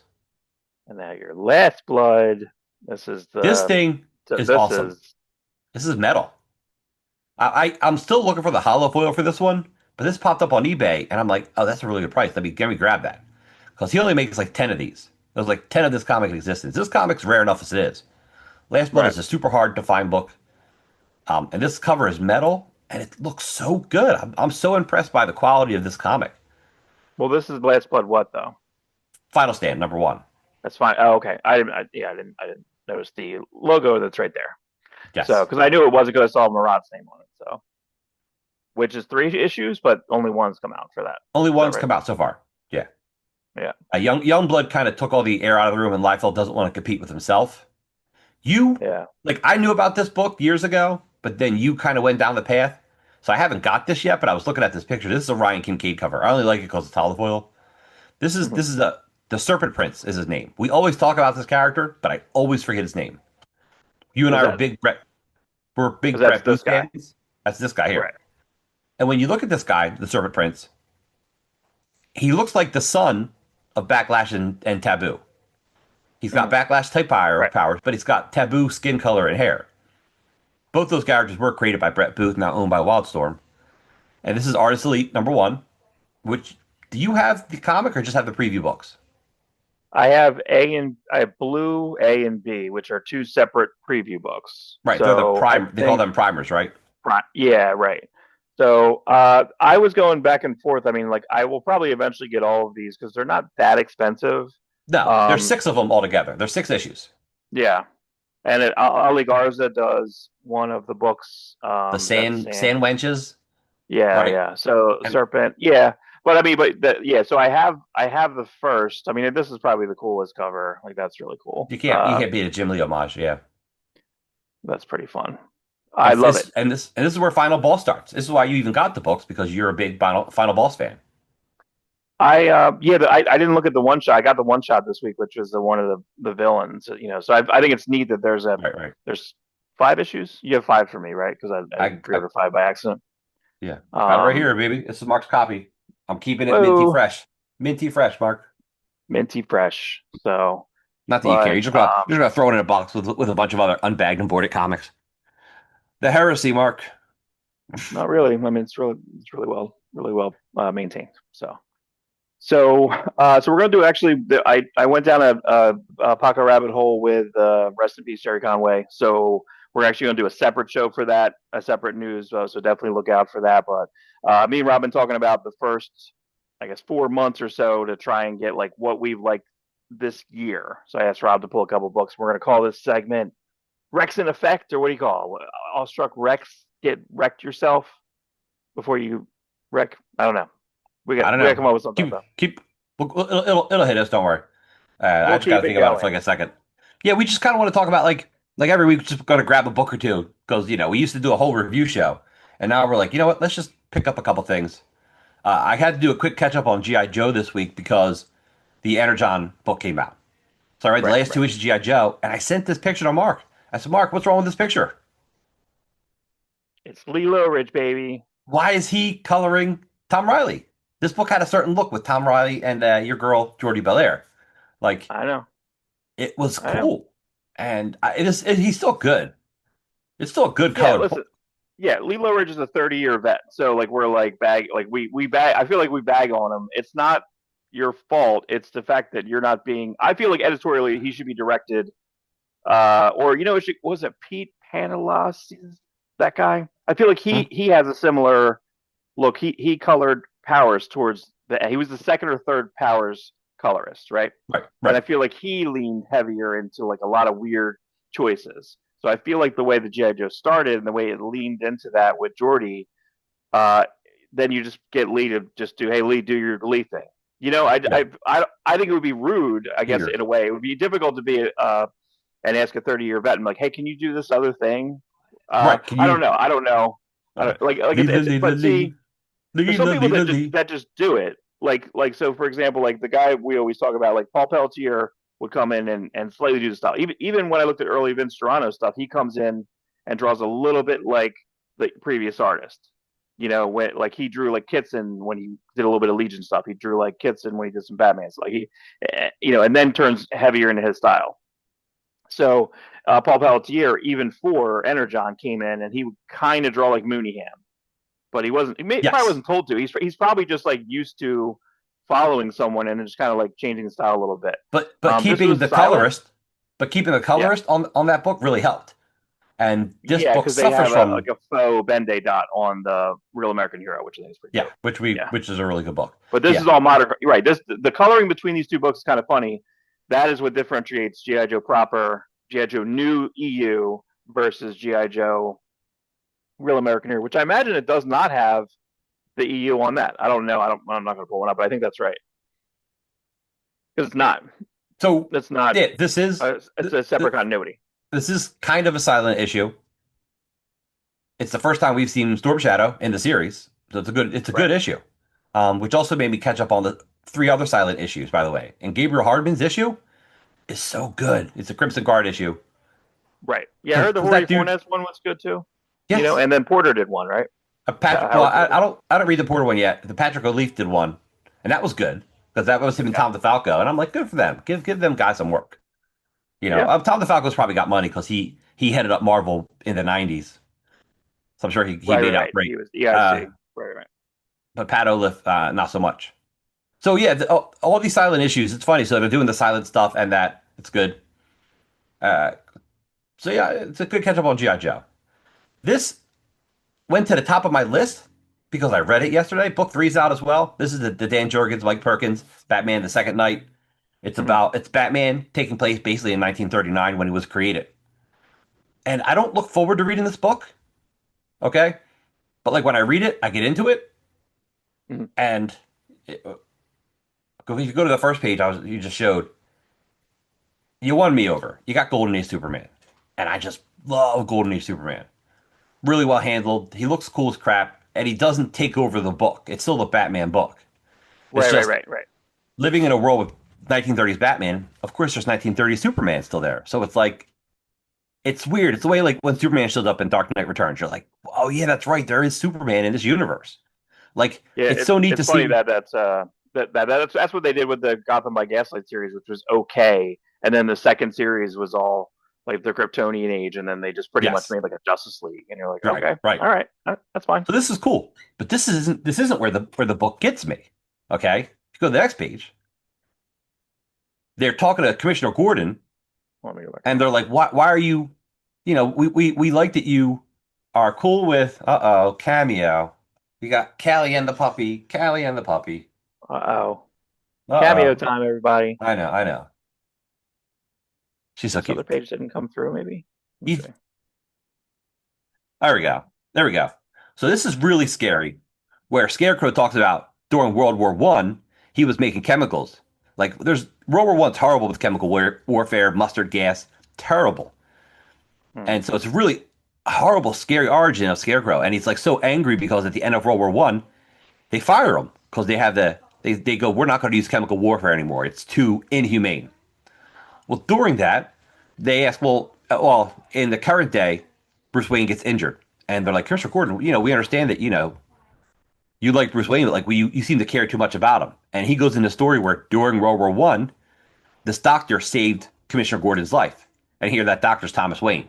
And now your Last Blood. This is This the. thing is This awesome. is. This is metal. I'm still looking for the hollow foil for this one, but this popped up on eBay, and I'm like, oh, that's a really good price. Let me grab that because he only makes like 10 of these. There's like 10 of this comic in existence. This comic's rare enough as it is. Last Blood Right. is a super hard to find book, and this cover is metal, and it looks so good. I'm so impressed by the quality of this comic. Well, this is Last Blood. What though? Final Stand #1. That's fine. Oh, okay. I didn't notice the logo that's right there. So, Yes, because I knew it wasn't going to saw Marat's name on it. So, which is 3 issues, but only one's come out for that. only Is that one's right? come out so far. Yeah, Yeah. Youngblood kind of took all the air out of the room, and Liefeld doesn't want to compete with himself. You Yeah. like I knew about this book years ago, but then you kind of went down the path. So I haven't got this yet, but I was looking at this picture. This is a Ryan Kincaid cover. I only like it because it's holofoil. Mhm. This is the Serpent Prince is his name. We always talk about this character, but I always forget his name. You and Is I are that big Brett. We're because big that's Brett this Booth guy, fans. That's this guy here. right? And when you look at this guy, the Serpent Prince, he looks like the son of Backlash and Taboo. He's got Mhm. Backlash type Right. powers, but he's got Taboo skin color and hair. Both those characters were created by Brett Booth, now owned by Wildstorm. And this is Artist Elite #1, which do you have the comic or just have the preview books? I have Blue A and B, which are two separate preview books. Right, they're the So I prime. They call think them primers, right? Yeah, right. So I was going back and forth. I mean, like I will probably eventually get all of these because they're not that expensive. No, there's Um, 6 of them altogether. There's 6 issues. yeah, and Ali Garza does one of the books. The Is that Sand? sand wenches, Yeah, right? yeah. So And Serpent, yeah. But I mean, yeah. So I have the first. I mean, this is probably the coolest cover. Like that's really cool. you can't beat a Jim Lee homage, yeah. That's pretty fun. I love it. And this is where Final Boss starts. This is why you even got the books because you're a big Final Boss fan. I didn't look at the one shot. I got the one shot this week, which was one of the villains. You know, so I think it's neat that Right, right. there's 5 issues. You have 5 for me, right? Because I I pre-ordered 5 by accident. Yeah, got it right Um, here, baby. This is Mark's copy. I'm keeping it whoa, minty fresh, Mark. minty fresh. So, Not that you care. but You're just gonna throw it in a box with a bunch of other unbagged and boarded comics. The heresy, Mark. not really. I mean, it's really well maintained. So we're gonna do actually. I went down a Paco rabbit hole with rest in peace Jerry Conway. So we're actually gonna do a separate show for that, a separate news. So definitely look out for that. But me and Rob been talking about the first, I guess, 4 months or so to try and get like what we've liked this year. So I asked Rob to pull a couple books. We're gonna call this segment Rex in Effect, or what do you call it? Awestruck Rex. Get wrecked yourself before you wreck. I don't know. I don't We got to know. come up with something though. Keep. It'll hit us. Don't worry. I We'll just got to keep it think about it for going. like a second. Yeah, we just kind of want to talk about like every week, just going to grab a book or two because we used to do a whole review show, and now we're like, you know what? Let's just pick up a couple things. I had to do a quick catch up on GI Joe this week because the Energon book came out. So I read the Right, last right. 2 issues of GI Joe, and I sent this picture to Mark. I said, Mark, what's wrong with this picture? It's Lilo Ridge, baby. Why is he coloring Tom Riley? This book had a certain look with Tom Riley and your girl Jordy Belair. Like I know. it was I know. cool, and he's still good. It's still a good Yeah, colored listen. book. Yeah, Lilo Ridge is a 30-year vet. So like we're like we bag. I feel like we bag on him. It's not your fault. It's the fact that you're not being. I feel like editorially he should be directed. Or was it Pete Panalos? That guy. I feel like Hmm? he has a similar look. He colored Powers towards the. He was the second or third Powers colorist, right? Right, And I right. feel like he leaned heavier into like a lot of weird choices. So I feel like the way the GI Joe started and the way it leaned into that with Jordy, uh, then you just get Lee to just do, hey Lee, do your Lee thing. You know, Yeah, I think it would be rude. I guess finger. in a way, it would be difficult to be and ask a 30-year vet and be like, hey, can you do this other thing? Right? Can I don't you? know. I don't know. Lee, Lee, It's Lee, but Lee, see, Lee, there's some Lee, people Lee, Lee. that just do it. Like so for example, like the guy we always talk about, like Paul Pelletier would come in and slightly do the style. Even when I looked at early Vince Serrano stuff, he comes in and draws a little bit like the previous artist. You know, when like he drew like Kitson when he did a little bit of Legion stuff. He drew like Kitson when he did some Batman. So like and then turns heavier into his style. So Paul Pelletier, even for Energon, came in and he would kind of draw like Mooneyham, but he wasn't. Probably Yes, wasn't told to. He's probably just like used to following someone and just kind of like changing the style a little bit. but This keeping was the silent, colorist, but keeping the yeah, colorist on that book really helped. And this yeah, book because they suffers have from like a faux Bende dot on the Real American Hero, which I think is pretty yeah, dope. Yeah, which is a really good book. but this Yeah, is all modern, right? This the coloring between these two books is kind of funny. That is what differentiates GI Joe proper, GI Joe New EU versus GI Joe Real American Hero, which I imagine it does not have the EU on that. I don't know. I'm not going to pull one up, but I think that's right because it's not. so It's not. yeah, this is It's a separate continuity. this is kind of a silent issue. It's the first time we've seen Storm Shadow in the series, so it's a Right. good issue. Which also made me catch up on the 3 other silent issues, by the way. And Gabriel Hardman's issue is so good. It's a Crimson Guard issue. Right. Yeah, I heard the Because Hori that dude, Fornes one was good too. yes, And then Porter did one, right? Patrick. Well, Howard Porter. I don't read the Porter one yet. The Patrick O'Leaf did one, and that was good because that was him and Okay. Tom DeFalco, and I'm like, good for them. Give them guys some work. Yeah. Tom DeFalco's probably got money because he headed up Marvel in the '90s, so I'm sure he Right, made right, out right. great. He was EIC. Right, right. But Pat O'Leaf, not so much. So yeah, all these silent issues. It's funny. So they're doing the silent stuff, and that it's good. Uh, so yeah, it's a good catch up on GI Joe. This went to the top of my list because I read it yesterday. Book three's out as well. This is the Dan Jurgens, Mike Perkins, Batman: The Second Night. Mm-hmm. It's Batman taking place basically in 1939 when he was created. And I don't look forward to reading this book, okay? But like when I read it, I get into it, Mm-hmm. and it, if you go to the first page, you just showed, you won me over. You got Golden Age Superman, and I just love Golden Age Superman. Really well handled. He looks cool as crap, and he doesn't take over the book. It's still the Batman book. It's Right, right, just right, right. living in a world with 1930s Batman. Of course, there's 1930s Superman still there. So it's like it's weird. It's the way like when Superman shows up in Dark Knight Returns, you're like, oh yeah, that's right. There is Superman in this universe. Like Yeah, it's so neat it's to funny see. that's what they did with the Gotham by Gaslight series, which was okay, and then the second series was all like the Kryptonian age, and then they just pretty much Yes, made like a Justice League, and you're like, right, okay, right. all right, that's fine. So this is cool, but this isn't where the book gets me. Okay, if you go to the next page, they're talking to Commissioner Gordon, Let me go back and there. they're like, why are you? We like that you are cool with. Cameo. We got Callie and the puppy. Callie and the puppy. Uh-oh. Cameo Uh oh. time, everybody. I know. She's so This other cute. page didn't come through, maybe. Let me He's, see. there we go. There we go. So this is really scary, where Scarecrow talks about during World War One, he was making chemicals. Like there's World War One's horrible with chemical warfare, mustard gas, terrible. Hmm. And so it's really a horrible, scary origin of Scarecrow. And he's like so angry because at the end of World War One, they fire him because they go, we're not going to use chemical warfare anymore. It's too inhumane. Well, during that, they ask, well, in the current day, Bruce Wayne gets injured, and they're like, Commissioner Gordon, we understand that you like Bruce Wayne, but like you seem to care too much about him. And he goes into a story where during World War One, this doctor saved Commissioner Gordon's life, and here that doctor's Thomas Wayne,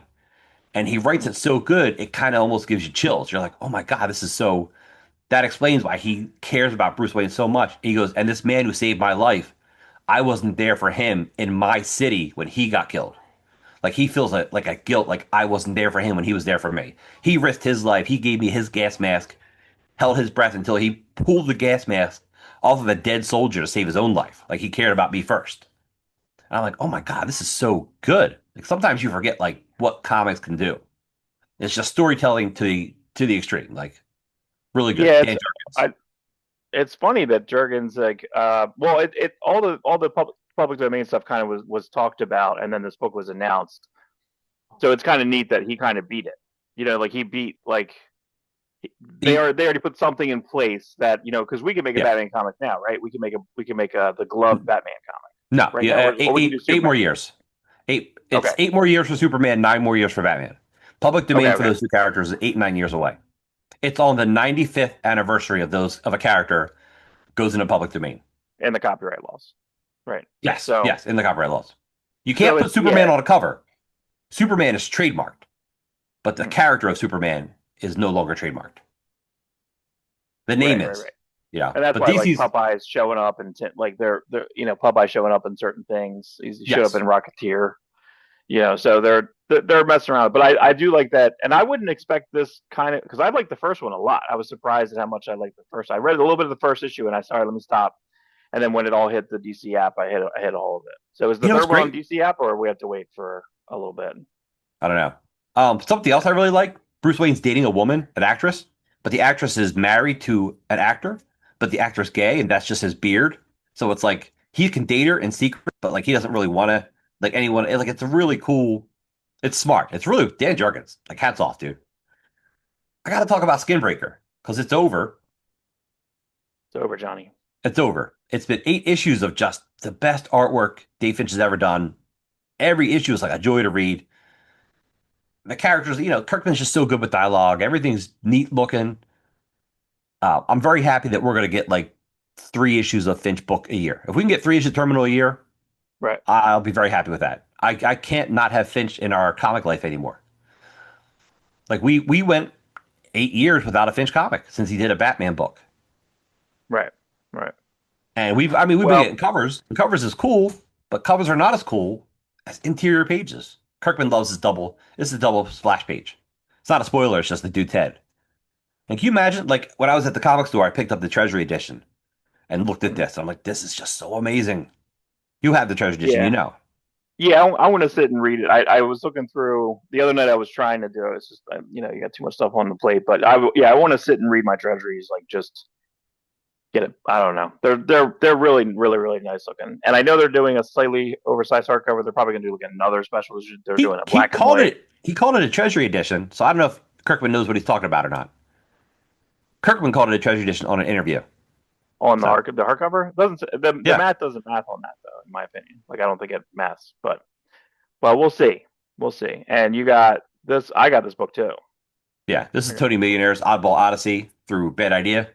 and he writes Hmm. it so good, it kind of almost gives you chills. You're like, oh my god, this is so. That explains why he cares about Bruce Wayne so much. He goes, and this man who saved my life, I wasn't there for him in my city when he got killed. Like he feels like a guilt, like I wasn't there for him when he was there for me. He risked his life. He gave me his gas mask, held his breath until he pulled the gas mask off of a dead soldier to save his own life. Like he cared about me first. And I'm like, oh my god, this is so good. Like sometimes you forget like what comics can do. It's just storytelling to the extreme. Like really good. Yeah, Dan Jurgens. I, it's funny that Jurgens like well it all the public domain stuff kind of was talked about, and then this book was announced. So it's kind of neat that he kind of beat it. Like he beat like He, they already put something in place that because we can make a yeah. Batman comic now, right? We can make a the glove Batman comic, No, right? yeah, Or we can do eight more Superman. years. It's Okay, 8 more years for Superman, 9 more years for Batman. Public okay, domain for okay. those two characters is 8, 9 years away. It's on the 95th anniversary of a character goes into public domain. And the copyright laws, right? Yes, So yes, in the copyright laws. You so can't put it's Superman on a cover. Superman is trademarked, but the character of Superman is no longer trademarked. The name right, right, is, right. yeah. And that's But why like DC's, Popeye's showing up and like they're Popeye's showing up in certain things. He showed up yes. in Rocketeer. So they're messing around. But I do like that, and I wouldn't expect this kind of because I like the first one a lot. I was surprised at how much I liked the first. I read a little bit of the first issue, and I started. Let me stop. And then when it all hit the DC app, I hit all of it. So is the You know what's third one on great? DC app, or we have to wait for a little bit? I don't know. Something else I really like. Bruce Wayne's dating a woman, an actress, but the actress is married to an actor, but the actor's gay, and that's just his beard. So it's like he can date her in secret, but like he doesn't really want to like anyone. Like it's a really cool. It's smart. It's really Dan Jurgens. Like hats off, dude. I got to talk about Skinbreaker because it's over. It's over, Johnny. It's over. It's been 8 issues of just the best artwork Dave Finch has ever done. Every issue is like a joy to read. The characters, Kirkman's just so good with dialogue. Everything's neat looking. I'm very happy that we're going to get like 3 issues of Finch book a year. If we can get 3 issues of Terminal a year, Right. I'll be very happy with that. I can't not have Finch in our comic life anymore. Like we went 8 years without a Finch comic since he did a Batman book. Right. Right. And we've been Well, getting covers. The covers is cool, but covers are not as cool as interior pages. Kirkman loves his double. This is a double splash page. It's not a spoiler. It's just the dude's head. And can you imagine, like when I was at the comic store, I picked up the Treasury edition and looked at this. I'm like, this is just so amazing. You have the Treasury edition, yeah. Yeah, I want to sit and read it. I was looking through the other night. I was trying to do it. It's just you got too much stuff on the plate. But I want to sit and read my treasuries. Like just get it. I don't know. They're really really really nice looking. And I know they're doing a slightly oversized hardcover. They're probably gonna do like another special. They're He doing a he black and called white it he called it a Treasury edition. So I don't know if Kirkman knows what he's talking about or not. Kirkman called it a Treasury edition on an interview. on So the hardcover. It doesn't the yeah, math doesn't math on that though, in my opinion. Like I don't think it maths. But well, we'll see. We'll see. And you got this. I got this book too. yeah. This is Tony Millionaire's Oddball Odyssey through Bad Idea.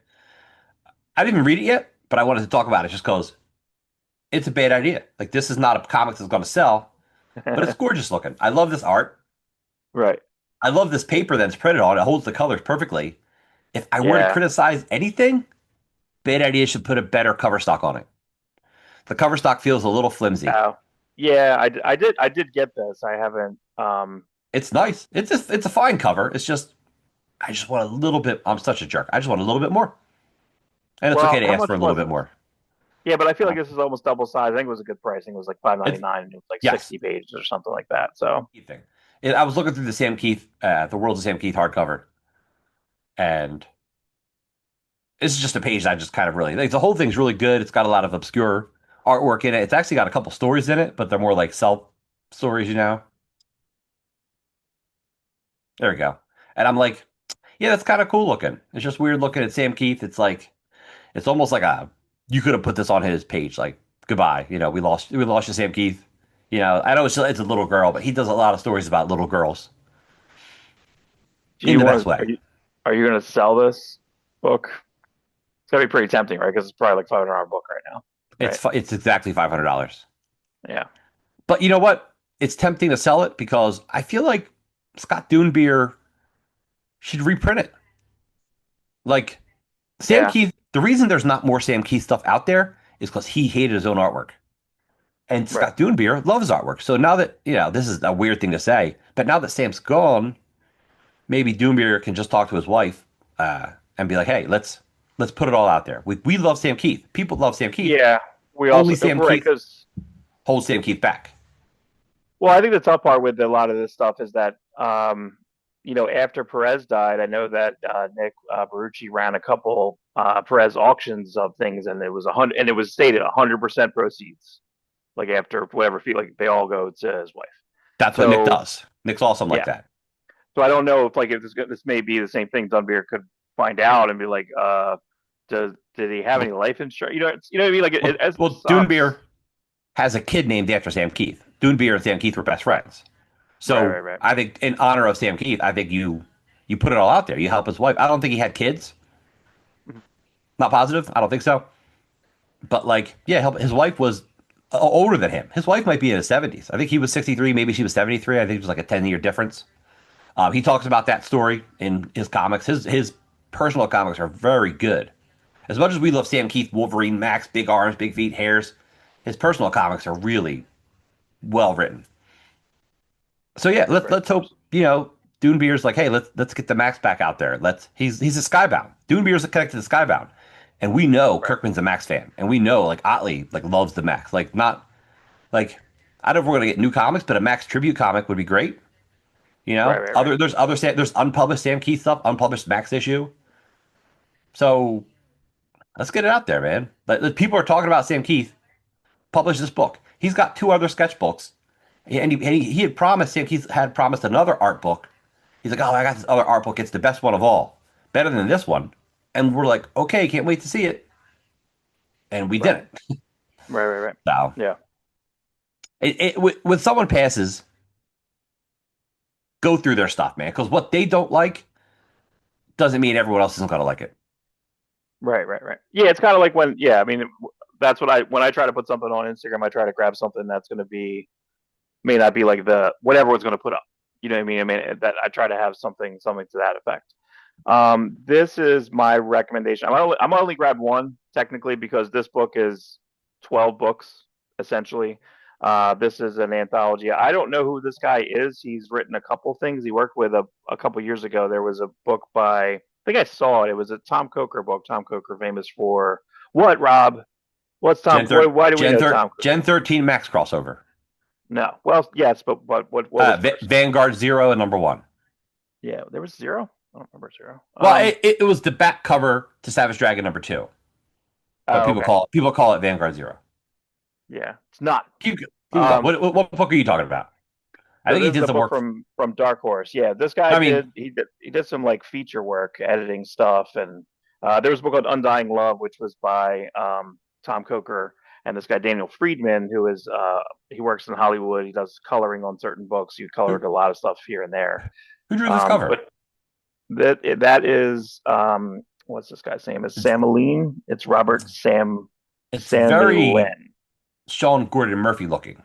I didn't even read it yet, but I wanted to talk about it just because it's a bad idea. Like this is not a comic that's going to sell, but it's gorgeous looking. I love this art. Right. I love this paper that's printed on. It holds the colors perfectly. If I were to Yeah. criticize anything, Bad Idea should put a better cover stock on it. The cover stock feels a little flimsy. Oh, yeah. I did get this. I haven't. It's nice. It's a fine cover. It's just I just want a little bit. I'm such a jerk. I just want a little bit more, and it's okay Well, to how ask much for a little was bit it? more. Yeah, but I feel Uh, like this is almost double size. I think it was a good price. I think it was like five ninety It's nine, and it was like yes, 60 pages or something like that. So Keith thing. I was looking through the Sam Keith, the Worlds of Sam Keith hardcover, and this is just a page that I just kind of really like. The whole thing's really good. It's got a lot of obscure artwork in it. It's actually got a couple stories in it, but they're more like self stories. There we go. And I'm like, yeah, that's kind of cool looking. It's just weird looking at Sam Keith. It's like it's almost like you could have put this on his page, like goodbye. We lost you, Sam Keith. I know it's a little girl, but he does a lot of stories about little girls do in you the best want to? way. Are you going to sell this book? It's gonna be pretty tempting, right? Because it's probably like $500 book right now, right? It's exactly $500. Yeah. But you know what? It's tempting to sell it because I feel like Scott Doonbeer should reprint it. Like Sam Yeah. Keith, the reason there's not more Sam Keith stuff out there is because he hated his own artwork. And Right. Scott Doonbeer loves artwork. So now that, this is a weird thing to say, but now that Sam's gone, maybe Doonbeer can just talk to his wife and be like, hey, let's put it all out there. We love Sam Keith. People love Sam Keith. Yeah. We Only also do Sam right Keith because holds Sam Keith back. well, I think the tough part with a lot of this stuff is that after Perez died, I know that Nick Barucci ran a couple Perez auctions of things, and it was 100, and it was stated 100% proceeds. Like after whatever fee, like they all go to his wife. That's what Nick So does. Nick's awesome like yeah, that. so I don't know if this may be the same thing. Dunbeer could find out and be like, did he have any Well, life insurance? You know what I mean? Like it well, sucks. Doonbeer has a kid named after Sam Keith. Doonbeer and Sam Keith were best Right, friends. right, So right, right. I think in honor of Sam Keith, I think you put it all out there. You help his wife. I don't think he had kids. Mhm. Not positive. I don't think so. But like, yeah, his wife was older than him. His wife might be in his 70s. I think he was 63. Maybe she was 73. I think it was like a 10-year difference. He talks about that story in his comics. His personal comics are very good. As much as we love Sam Keith, Wolverine, Max, big arms, big feet, hairs, his personal comics are really well written. So yeah, Right. let's hope Doonbeer's like, hey, let's get the Max back out there. He's a Skybound. Doonbeer's connected to Skybound, and we know Right. Kirkman's a Max fan, and we know like Otley like loves the Max. Like not like I don't know if we're gonna get new comics, but a Max tribute comic would be great. Right. Right. Right. There's unpublished Sam Keith stuff, unpublished Max issue. So let's get it out there, man. People are talking about Sam Keith. Publish this book. He's got 2 other sketchbooks, and he had promised Sam Keith had promised another art book. He's like, oh, I got this other art book. It's the best one of all, better than this one. And we're like, okay, can't wait to see it. And we Right. didn't. Right. Right. Right. So Yeah. when someone passes, go through their stuff, man. Because what they don't like doesn't mean everyone else isn't gonna like it. Right. Yeah, it's kind of like when, yeah, I mean, that's what when I try to put something on Instagram, I try to grab something that's going to be, may not be like what everyone's going to put up. You know what I mean? I mean, that I try to have something to that effect. This is my recommendation. I'm only grab one technically because this book is 12 books essentially. This is an anthology. I don't know who this guy is. He's written a couple things. He worked with a couple years ago. There was a book by, I think I saw it. It was a Tom Coker book. Tom Coker, famous for what, Rob? What's Tom? Why do we know Tom Coker? Gen 13 Max crossover. No. Well, yes, but what was first? Vanguard Zero and number one. Yeah, there was Zero. I don't remember Zero. Well, it was the back cover to Savage Dragon number two, but people call it Vanguard Zero. Yeah, it's not. Keep going. What book are you talking about? I think he did some work from Dark Horse. Yeah, this guy did some like feature work, editing stuff, and there was a book called Undying Love, which was by Tom Coker and this guy Daniel Friedman, who is he works in Hollywood. He does coloring on certain books. He colored a lot of stuff here and there. Who drew this cover? But that is what's this guy's name? It's Sam Aline. It's Robert Sam. It's Sam very Lin. Sean Gordon Murphy looking.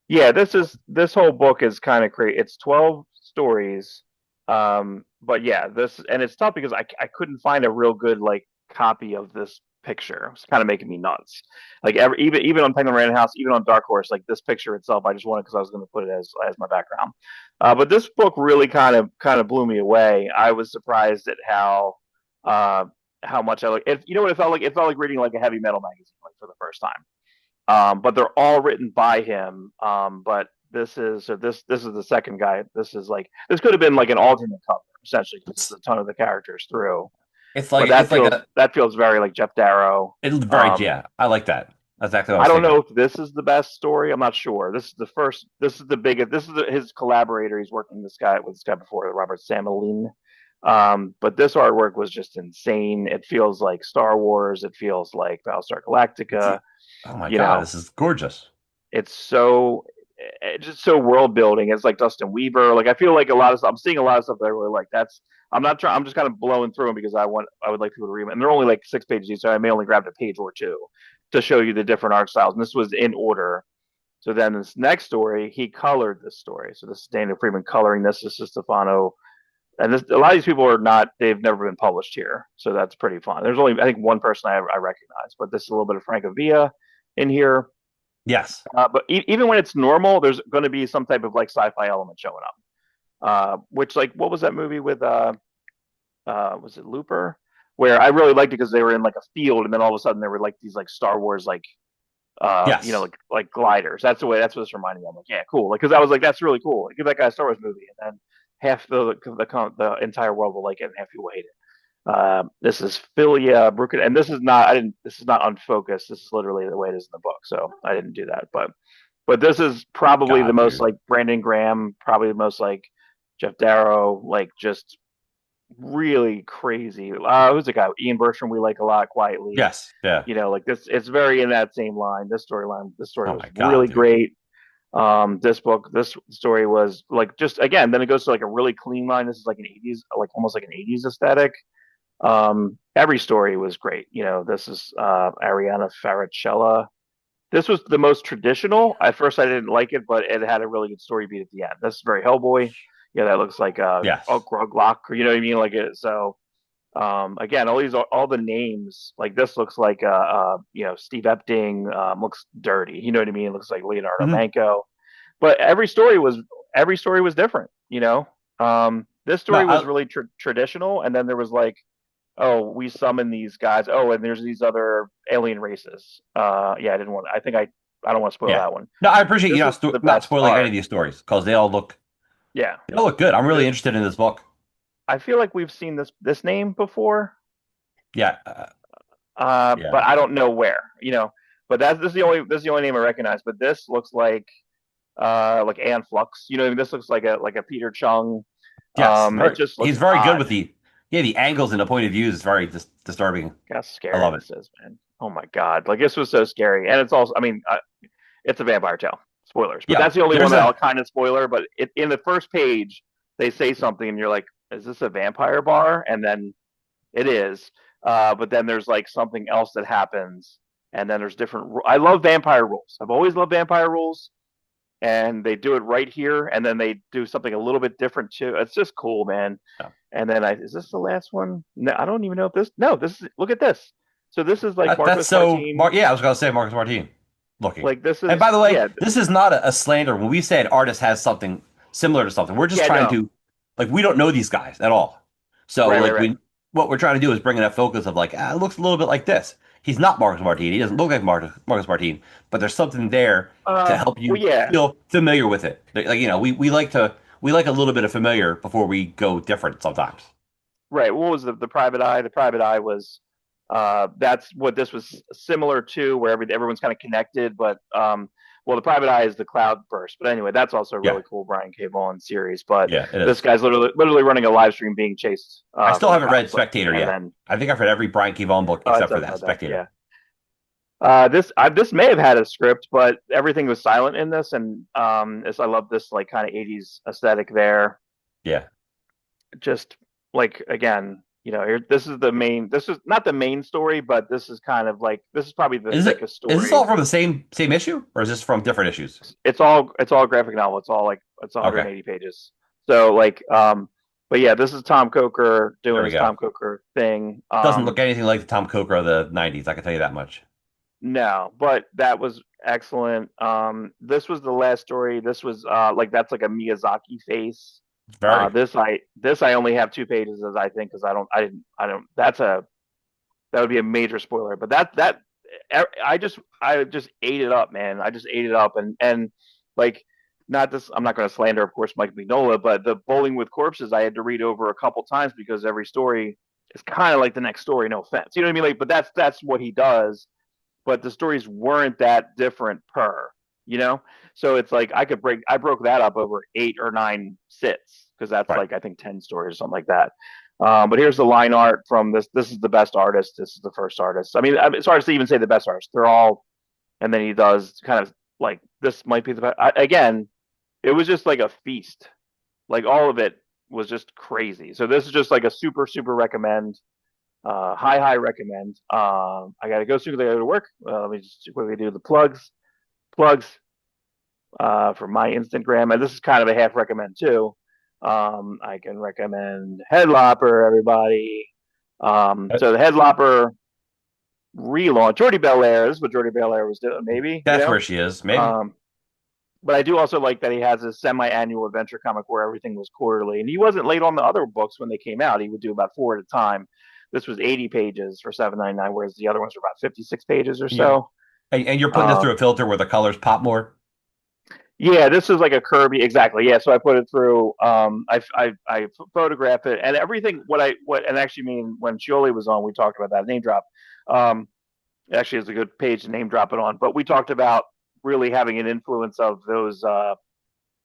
Yeah, this whole book is kind of crazy. It's 12 stories. But yeah, and it's tough because I couldn't find a real good like copy of this picture. It's kind of making me nuts. Like even on Penguin Random House, even on Dark Horse, like this picture itself, I just wanted because I was going to put it as my background. But this book really kind of blew me away. I was surprised at how much I like. You know what it felt like? It felt like reading like a heavy metal magazine like for the first time. But they're all written by him. But this is the second guy. This could have been like an alternate cover essentially. This is a ton of the characters through. It's like that feels very like Jeff Darrow. It's very I like that. That's exactly what I don't know if this is the best story. I'm not sure. This is the first. This is the biggest. This is his collaborator. He's working with this guy before, Robert Samalin. But this artwork was just insane. It feels like Star Wars. It feels like Battlestar Galactica. Oh my god, this is gorgeous. It's just so world building. It's like Dustin Weaver. Like I feel like I'm seeing a lot of stuff that I really like. I'm not trying. I'm just kind of blowing through them because I would like people to read them. And they're only like 6 pages each, so I may only grab a page or two to show you the different art styles. And this was in order. So then this next story, he colored this story. So this is Daniel Friedman coloring this. This is Stefano. And a lot of these people they've never been published here. So that's pretty fun. There's only, I think, one person I recognize, but this is a little bit of Franco Villa in here. Yes. But even when it's normal, there's going to be some type of like sci-fi element showing up. Which like, what was that movie with, was it Looper? Where I really liked it because they were in like a field and then all of a sudden there were like these like Star Wars like yes. like gliders. That's what this reminded me of. I'm like, yeah, cool. Like, because I was like, that's really cool. Like, give that guy a Star Wars movie, and then half the entire world will like it, and half people hate it. This is Philia Brooklyn, and this is not. This is not unfocused. This is literally the way it is in the book. So I didn't do that, but this is probably the most like Brandon Graham, probably the most like Jeff Darrow, like just really crazy. Who's the guy? Ian Bertram, we like a lot. Quietly, yes, yeah. You know, like this. It's very in that same line. This story was really great. This story was like just again. Then it goes to like a really clean line. This is like an '80s, like almost like an '80s aesthetic. Every story was great. You know, this is Ariana Faracella. This was the most traditional. At first, I didn't like it, but it had a really good story beat at the end. This is very Hellboy. Yeah, that looks like Groglock, or you know what I mean, like it. So, again, all the names, like this looks like Steve Epting, looks dirty. You know what I mean? It looks like Leonardo Manco. But every story was different. You know, this story was really traditional, and then there was like, oh, we summon these guys. Oh, and there's these other alien races. I didn't want. I don't want to spoil that one. No, I appreciate you not spoiling any of these stories because they all look. Yeah, they all look good. I'm really interested in this book. I feel like we've seen this name before. Yeah. But I don't know where. You know, but this is the only name I recognize. But this looks like Anne Flux. You know, this looks like a Peter Chung. Yes, he's very good with the angles and the point of views is very disturbing. How scary I love it. This is, man. Oh my god, like this was so scary, and it's also, I mean, it's a vampire tale. spoilers. But Yeah, that's the only one there's that I'll a kind of spoiler. But in the first page, they say something, and you're like, "Is this a vampire bar?" And then it is. But then there's like something else that happens, and then there's different. I love vampire rules. I've always loved vampire rules, and they do it right here, and then they do something a little bit different too. It's just cool, man. no. And then is this the last one? No, I don't even know if this. No, this is. Look at this. So this is like That's Marcos so Martin. Yeah, I was gonna say Marcus Martin looking. Like this And by is the way, yeah this is not a slander. When we say an artist has something similar to something, we're just yeah trying no to like we don't know these guys at all. So right right like right. we what we're trying to do is bring in a focus of like it looks a little bit like this. He's not Marcus Martin. He doesn't look like Marcus Martin, but there's something there to help Well you yeah feel familiar with it. Like we like to we like a little bit of familiar before we go different sometimes. right. What was the private eye? The private eye was that's what this was similar to, where everyone's kind of connected. But well, the private eye is the cloud burst. But anyway, that's also a Yeah, really cool Brian K. Vaughan series. But yeah, it this is. guy's literally running a live stream being chased I still from a haven't read cop. Spectator And yet. then I think I've read every Brian K. Vaughan book it except for talks that about that. Spectator. Yeah. This may have had a script, but everything was silent in this, and I love this like kind of '80s aesthetic there. Yeah. Just like again, this is the main. This is not the main story, but this is kind of like this is probably the thickest Is this all story. from the same issue or is this from different issues? It's all graphic novel. It's all like it's Okay. 180 pages. So like but yeah, this is Tom Coker There doing we his go. Tom Coker thing. Doesn't look anything like the Tom Coker of the 90s, I can tell you that much. No, but that was excellent. This was the last story. This was like that's like a Miyazaki face. Very. This I only have 2 pages as I think because I don't that would be a major spoiler. But I just ate it up, man. I just ate it up and like not this. I'm not going to slander, of course, Mike Mignola, but the Bowling with Corpses I had to read over a couple times because every story is kind of like the next story. No offense, you know what I mean? Like, but that's what he does, but the stories weren't that different per, you know? So it's like I broke that up over 8 or 9 sits because that's Right. like, I think 10 stories or something like that. But here's the line art from this. This is the best artist. This is the first artist. I mean, it's hard to even say the best artist. They're all, and then he does kind of like, this might be the best. Again, it was just like a feast. Like all of it was just crazy. So this is just like a super, super recommend. High recommend. I got to go soon because I got to work. Let me just quickly do the plugs. Plugs for my Instagram, and this is kind of a half recommend too. I can recommend Headlopper, everybody. So the Headlopper relaunch, Jordy Belair. This is what Jordy Belair was doing, maybe That's where she is, maybe. Um, but I do also like that he has a semi-annual adventure comic where everything was quarterly, and he wasn't late on the other books when they came out. He would do about 4 at a time. This was 80 pages for 7.99, whereas the other ones were about 56 pages or Yeah. so. And you're putting this Um, through a filter where the colors pop more. yeah, this is like a Kirby, exactly. Yeah, so I put it through. I photograph it and everything. And actually, mean when Shioli was on, we talked about that name drop. Um, actually, it's a good page to name drop it on. But we talked about really having an influence of those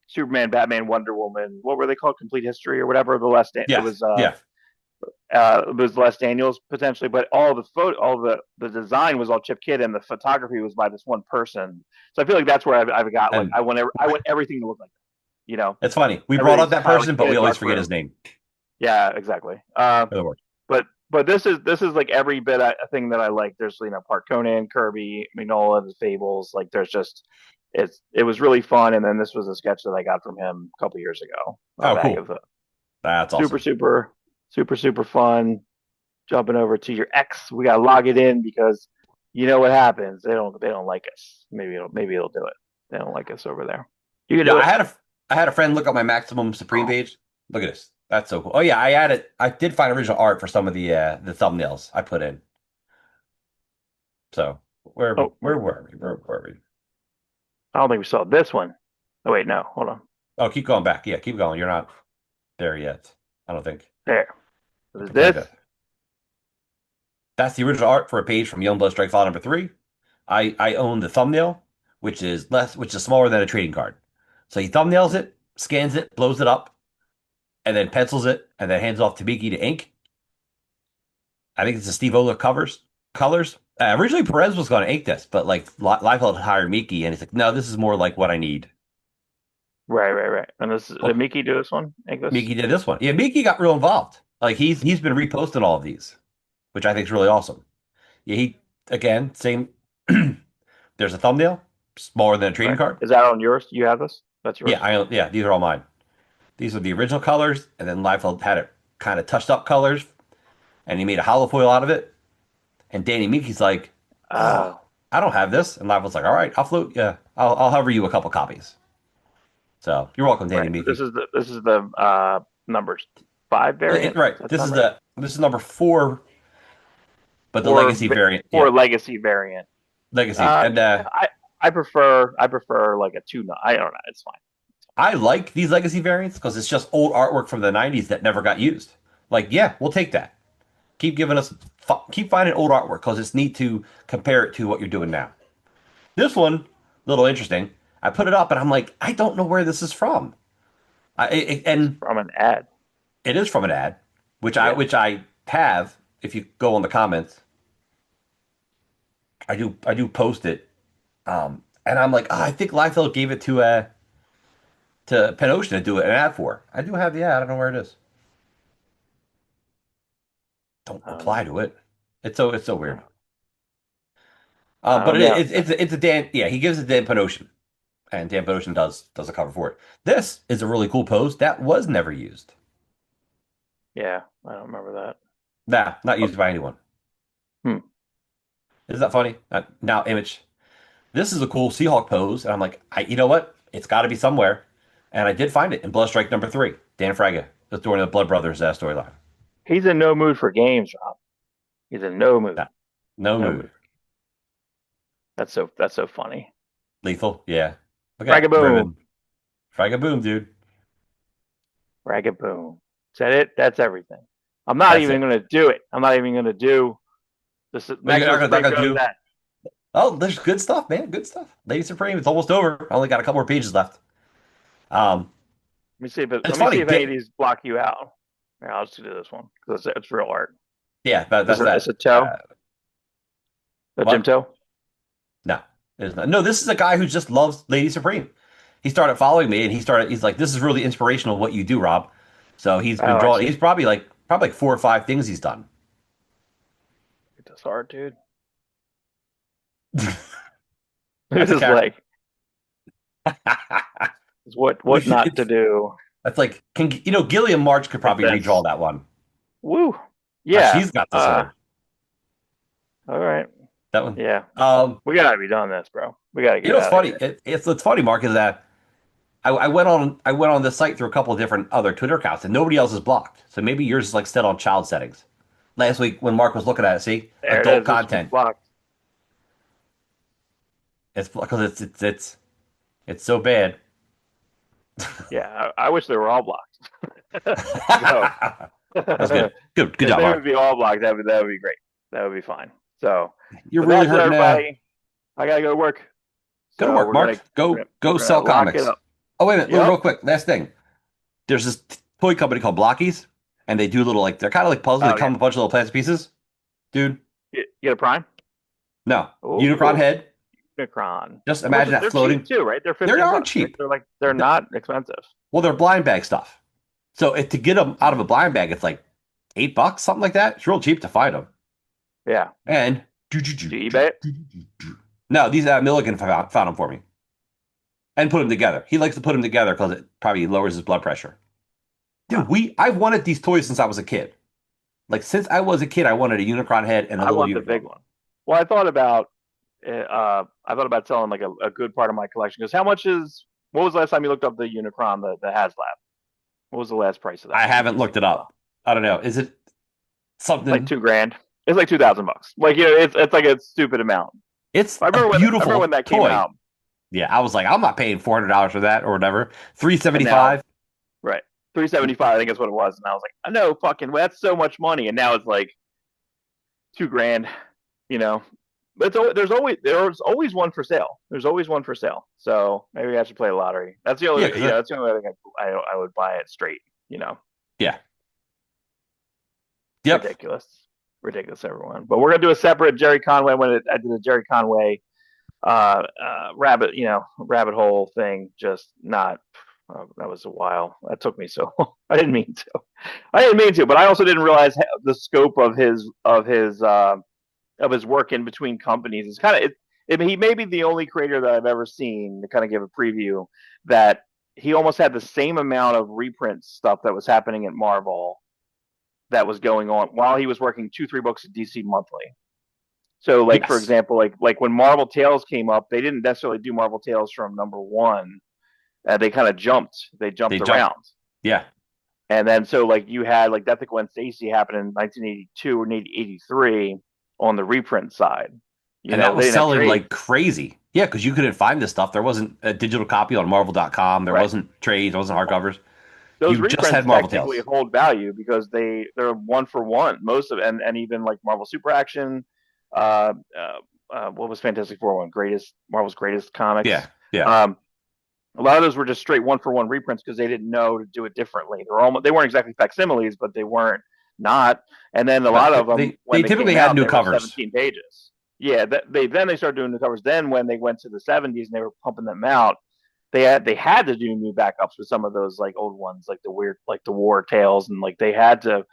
Superman, Batman, Wonder Woman. What were they called? Complete History or whatever. Yes. Yeah. It was Les Daniels potentially, but all the design was all Chip Kidd, and the photography was by this one person. So I feel like that's where I've got like And I want everything to look like that. it's funny. We brought up Everything's that Tyler person, but we Kidd, always Dark forget his Room. name. Yeah, exactly. For the word. But this is like every bit a thing that I like. There's Part Conan, Kirby, Mignola, the Fables. Like there's just it was really fun. And then this was a sketch that I got from him a couple years ago. A Oh, bag cool. of it. That's Super awesome. super super super fun. Jumping over to your X, we gotta log it in because you know what happens. They don't like us. Maybe it'll do it. They don't like us over there. You can Yeah, do it. I had a friend look up my Maximum Supreme page. Look at this. That's so cool. Oh yeah, I did find original art for some of the thumbnails I put in. So Oh, where were we? Where were we? I don't think we saw this one. Oh wait, no, hold on. Oh, keep going back. Yeah, keep going. You're not there yet. I don't think. There. I Is can tell you this? that. That's the original art for a page from Youngblood Strike File number 3. I own the thumbnail, which is smaller than a trading card. So he thumbnails it, scans it, blows it up, and then pencils it, and then hands off to Miki to ink. I think it's a Steve Ola colors. Originally, Perez was going to ink this, but like Liefeld hired Miki, and he's like, no, this is more like what I need. Right. And this did Well, Mickey do this one? Make this? Miki did this one. Yeah, Miki got real involved. Like he's been reposting all of these, which I think is really awesome. Yeah, he again same. There's a thumbnail smaller than a trading Right. card. Is that on yours? You have this? That's Yeah, yours. yeah, these are all mine. These are the original colors, and then Liefeld had it kind of touched up colors, and he made a hollow foil out of it. And Danny Miki's like, oh, Oh, I don't have this, and Liefeld's like, all right, I'll float. Yeah, I'll hover you a couple copies. So you're welcome, Danny right. Miki. This is the numbers 5 variant. Right. Does that sound right? This is number 4, but the Or legacy variant. or Yeah, legacy variant. legacy. And Yeah, I prefer like a two. I don't know. It's fine. I like these legacy variants because it's just old artwork from the '90s that never got used. Like, yeah, we'll take that. Keep giving us, keep finding old artwork because it's neat to compare it to what you're doing now. This one, a little interesting. I put it up and I'm like, I don't know where this is from. It's And from an ad. it is from an ad, Yeah. which I have. If you go in the comments, I do post it. And I'm like, oh, I think Liefeld gave it to Penn Ocean to do an ad for. I do have the ad. I don't know where it is. Don't reply Um. to it. It's so weird. But Yeah. it's a Dan. Yeah, he gives it to Dan Penn, and Dan Penn does a cover for it. This is a really cool pose that was never used. Yeah. I don't remember that. Nah, not Oh, used by anyone. hmm. Isn't that funny? Now, image. This is a cool Seahawk pose, and I'm like, you know what? It's got to be somewhere, and I did find it in Blood Strike number 3. Dan Fraga was during the Blood Brothers storyline. He's in no mood for games, Rob. He's in no mood. Nah, no No mood. mood. That's so funny. Lethal, yeah. Look at that Bragaboom. ribbon. Fraga boom, dude. Bragaboom. Is that it? That's everything. I'm not That's even it. gonna do it. I'm not even gonna do this What you next not list gonna break of do? that. Oh, there's good stuff, man. Good stuff. Lady Supreme, it's almost over. I only got a couple more pages left. Um, Let it's me funny. see if any of these block you out. Here, I'll just do this one because it's real art. Yeah, that's It's that. a toe. A Jim What? toe. No, it's not. No, this is a guy who just loves Lady Supreme. He started following me, and he's like, "This is really inspirational what you do, Rob." So he's been Oh, I drawing. see. He's probably like 4 or 5 things he's done. It's art, dude. That's This a is character. like is what not to It's do. that's like Gilliam March could probably redraw Events. that one. Woo. Yeah. She's got this art. All right. That one. Yeah. Um, We gotta be done this, bro. We gotta you get know what's out of funny? here. It's funny, Mark, is that I went on this site through a couple of different other Twitter accounts and nobody else is blocked. So maybe yours is like set on child settings. Last week when Mark was looking at it, see There adult it is. It's content. blocked. It's because it's so bad. Yeah. I wish they were all blocked. So That's good. Good if job, they would Mark. be all blocked, that would be great. That would be fine. So You're with really that said, hurting. everybody, I gotta go to work. Go to So work, Mark. Go we're sell gonna lock it comics. up. Oh wait a minute, Yep. real quick. Last thing. There's this toy company called Blockies, and they do little like they're kind of like puzzles. They Oh come yeah. with a bunch of little plastic pieces. Dude, You get a prime? no. Unicron Oh, head. Unicron. Just How much imagine that they're cheap floating. too, right? They're They 15 aren't bucks, right? cheap. They're not expensive. Well, they're blind bag stuff. So to get them out of a blind bag, it's like $8, something like that. It's real cheap to find them. Yeah. And Do you eBay it? no, these Milligan found them for me and put them together. He likes to put them together because it probably lowers his blood pressure. Dude, Wow. I've wanted these toys since I was a kid. Like since I was a kid, I wanted a Unicron head and a I little want the big unicorn. one. Well, I thought about selling like a good part of my collection because what was the last time you looked up the Unicron, the HasLab? What was the last price of that? I What did haven't you see? looked it up. I don't know. Is it Like something? $2,000. It's like $2,000. Like it's like a stupid amount. It's I a remember when beautiful that came toy. out, Yeah, I was like, I'm not paying $400 for that or whatever. Three and seventy now five. right 375, I think that's what it was, and I was like, I know, fucking, well, that's so much money, and now it's like $2,000. You know, but there's always one for sale. There's always one for sale. So maybe I should play a lottery. Yeah, because That's the only way I would buy it straight. You know, yeah, yep. ridiculous. ridiculous, everyone. But we're gonna do a separate Jerry Conway I did a Jerry Conway rabbit hole thing. Just not. That was a while. That took me so. I didn't mean to. But I also didn't realize the scope of his work in between companies. It's kind of he may be the only creator that I've ever seen to kind of give a preview that he almost had the same amount of reprint stuff that was happening at Marvel that was going on while he was working 2-3 books at DC Monthly. So, like, for example, like when Marvel Tales came up, they didn't necessarily do Marvel Tales from #1. They kind of jumped. They jumped around. Yeah. And then so like you had like Death of Gwen Stacy happen in 1982 or 1983 on the reprint side. That was selling like crazy. Yeah, because you couldn't find this stuff. There wasn't a digital copy on Marvel.com. There wasn't trades. There wasn't hardcovers. Those you reprints just had Marvel Tales. hold value because they're 1-for-1. Most of and even like Marvel Super Action. What was Fantastic Four one? Marvel's Greatest Comics. Yeah. A lot of those were just straight 1-for-1 reprints because they didn't know to do it differently. They weren't exactly facsimiles, but they weren't not. And then a lot of them they typically had new covers. 17 pages. Yeah, they started doing new covers. Then when they went to the 70s and they were pumping them out, they had to do new backups with some of those like old ones, like the weird, like the War Tales, and like they had to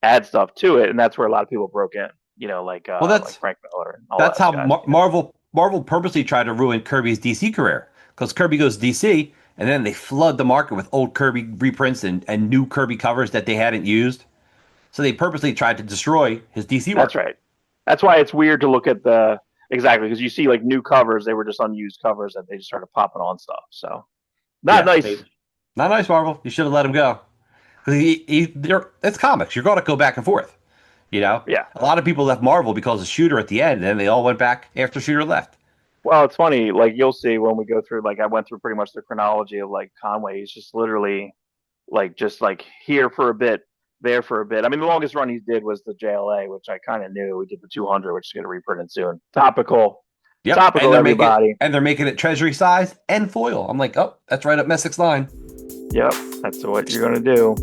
add stuff to it, and that's where a lot of people broke in. Like Frank Miller. And all that's how Marvel purposely tried to ruin Kirby's DC career, because Kirby goes DC, and then they flood the market with old Kirby reprints and new Kirby covers that they hadn't used. So they purposely tried to destroy his DC work. That's right. That's why it's weird to look at because you see like new covers, they were just unused covers that they just started popping on stuff. So not nice. Not nice, Marvel. You should have let him go. Because it's comics. You're going to go back and forth. Yeah. A lot of people left Marvel because of Shooter at the end, and then they all went back after Shooter left. Well, it's funny. Like you'll see when we go through. Like I went through pretty much the chronology of like Conway. He's just literally just here for a bit, there for a bit. I mean, the longest run he did was the JLA, which I kind of knew. We did the 200, which is going to reprint soon. Topical. Yep. Topical, everybody. And they're making it treasury size and foil. I'm like, oh, that's right up Messick's line. Yep, that's what you're going to do.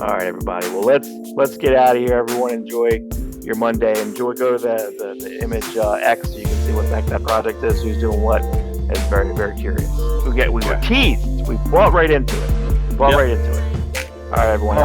All right, everybody. Well, let's get out of here. Everyone, enjoy your Monday. Go to the Image X so you can see what the heck that project is, who's doing what. It's very, very curious. We were teased. We brought right into it. All right, everyone.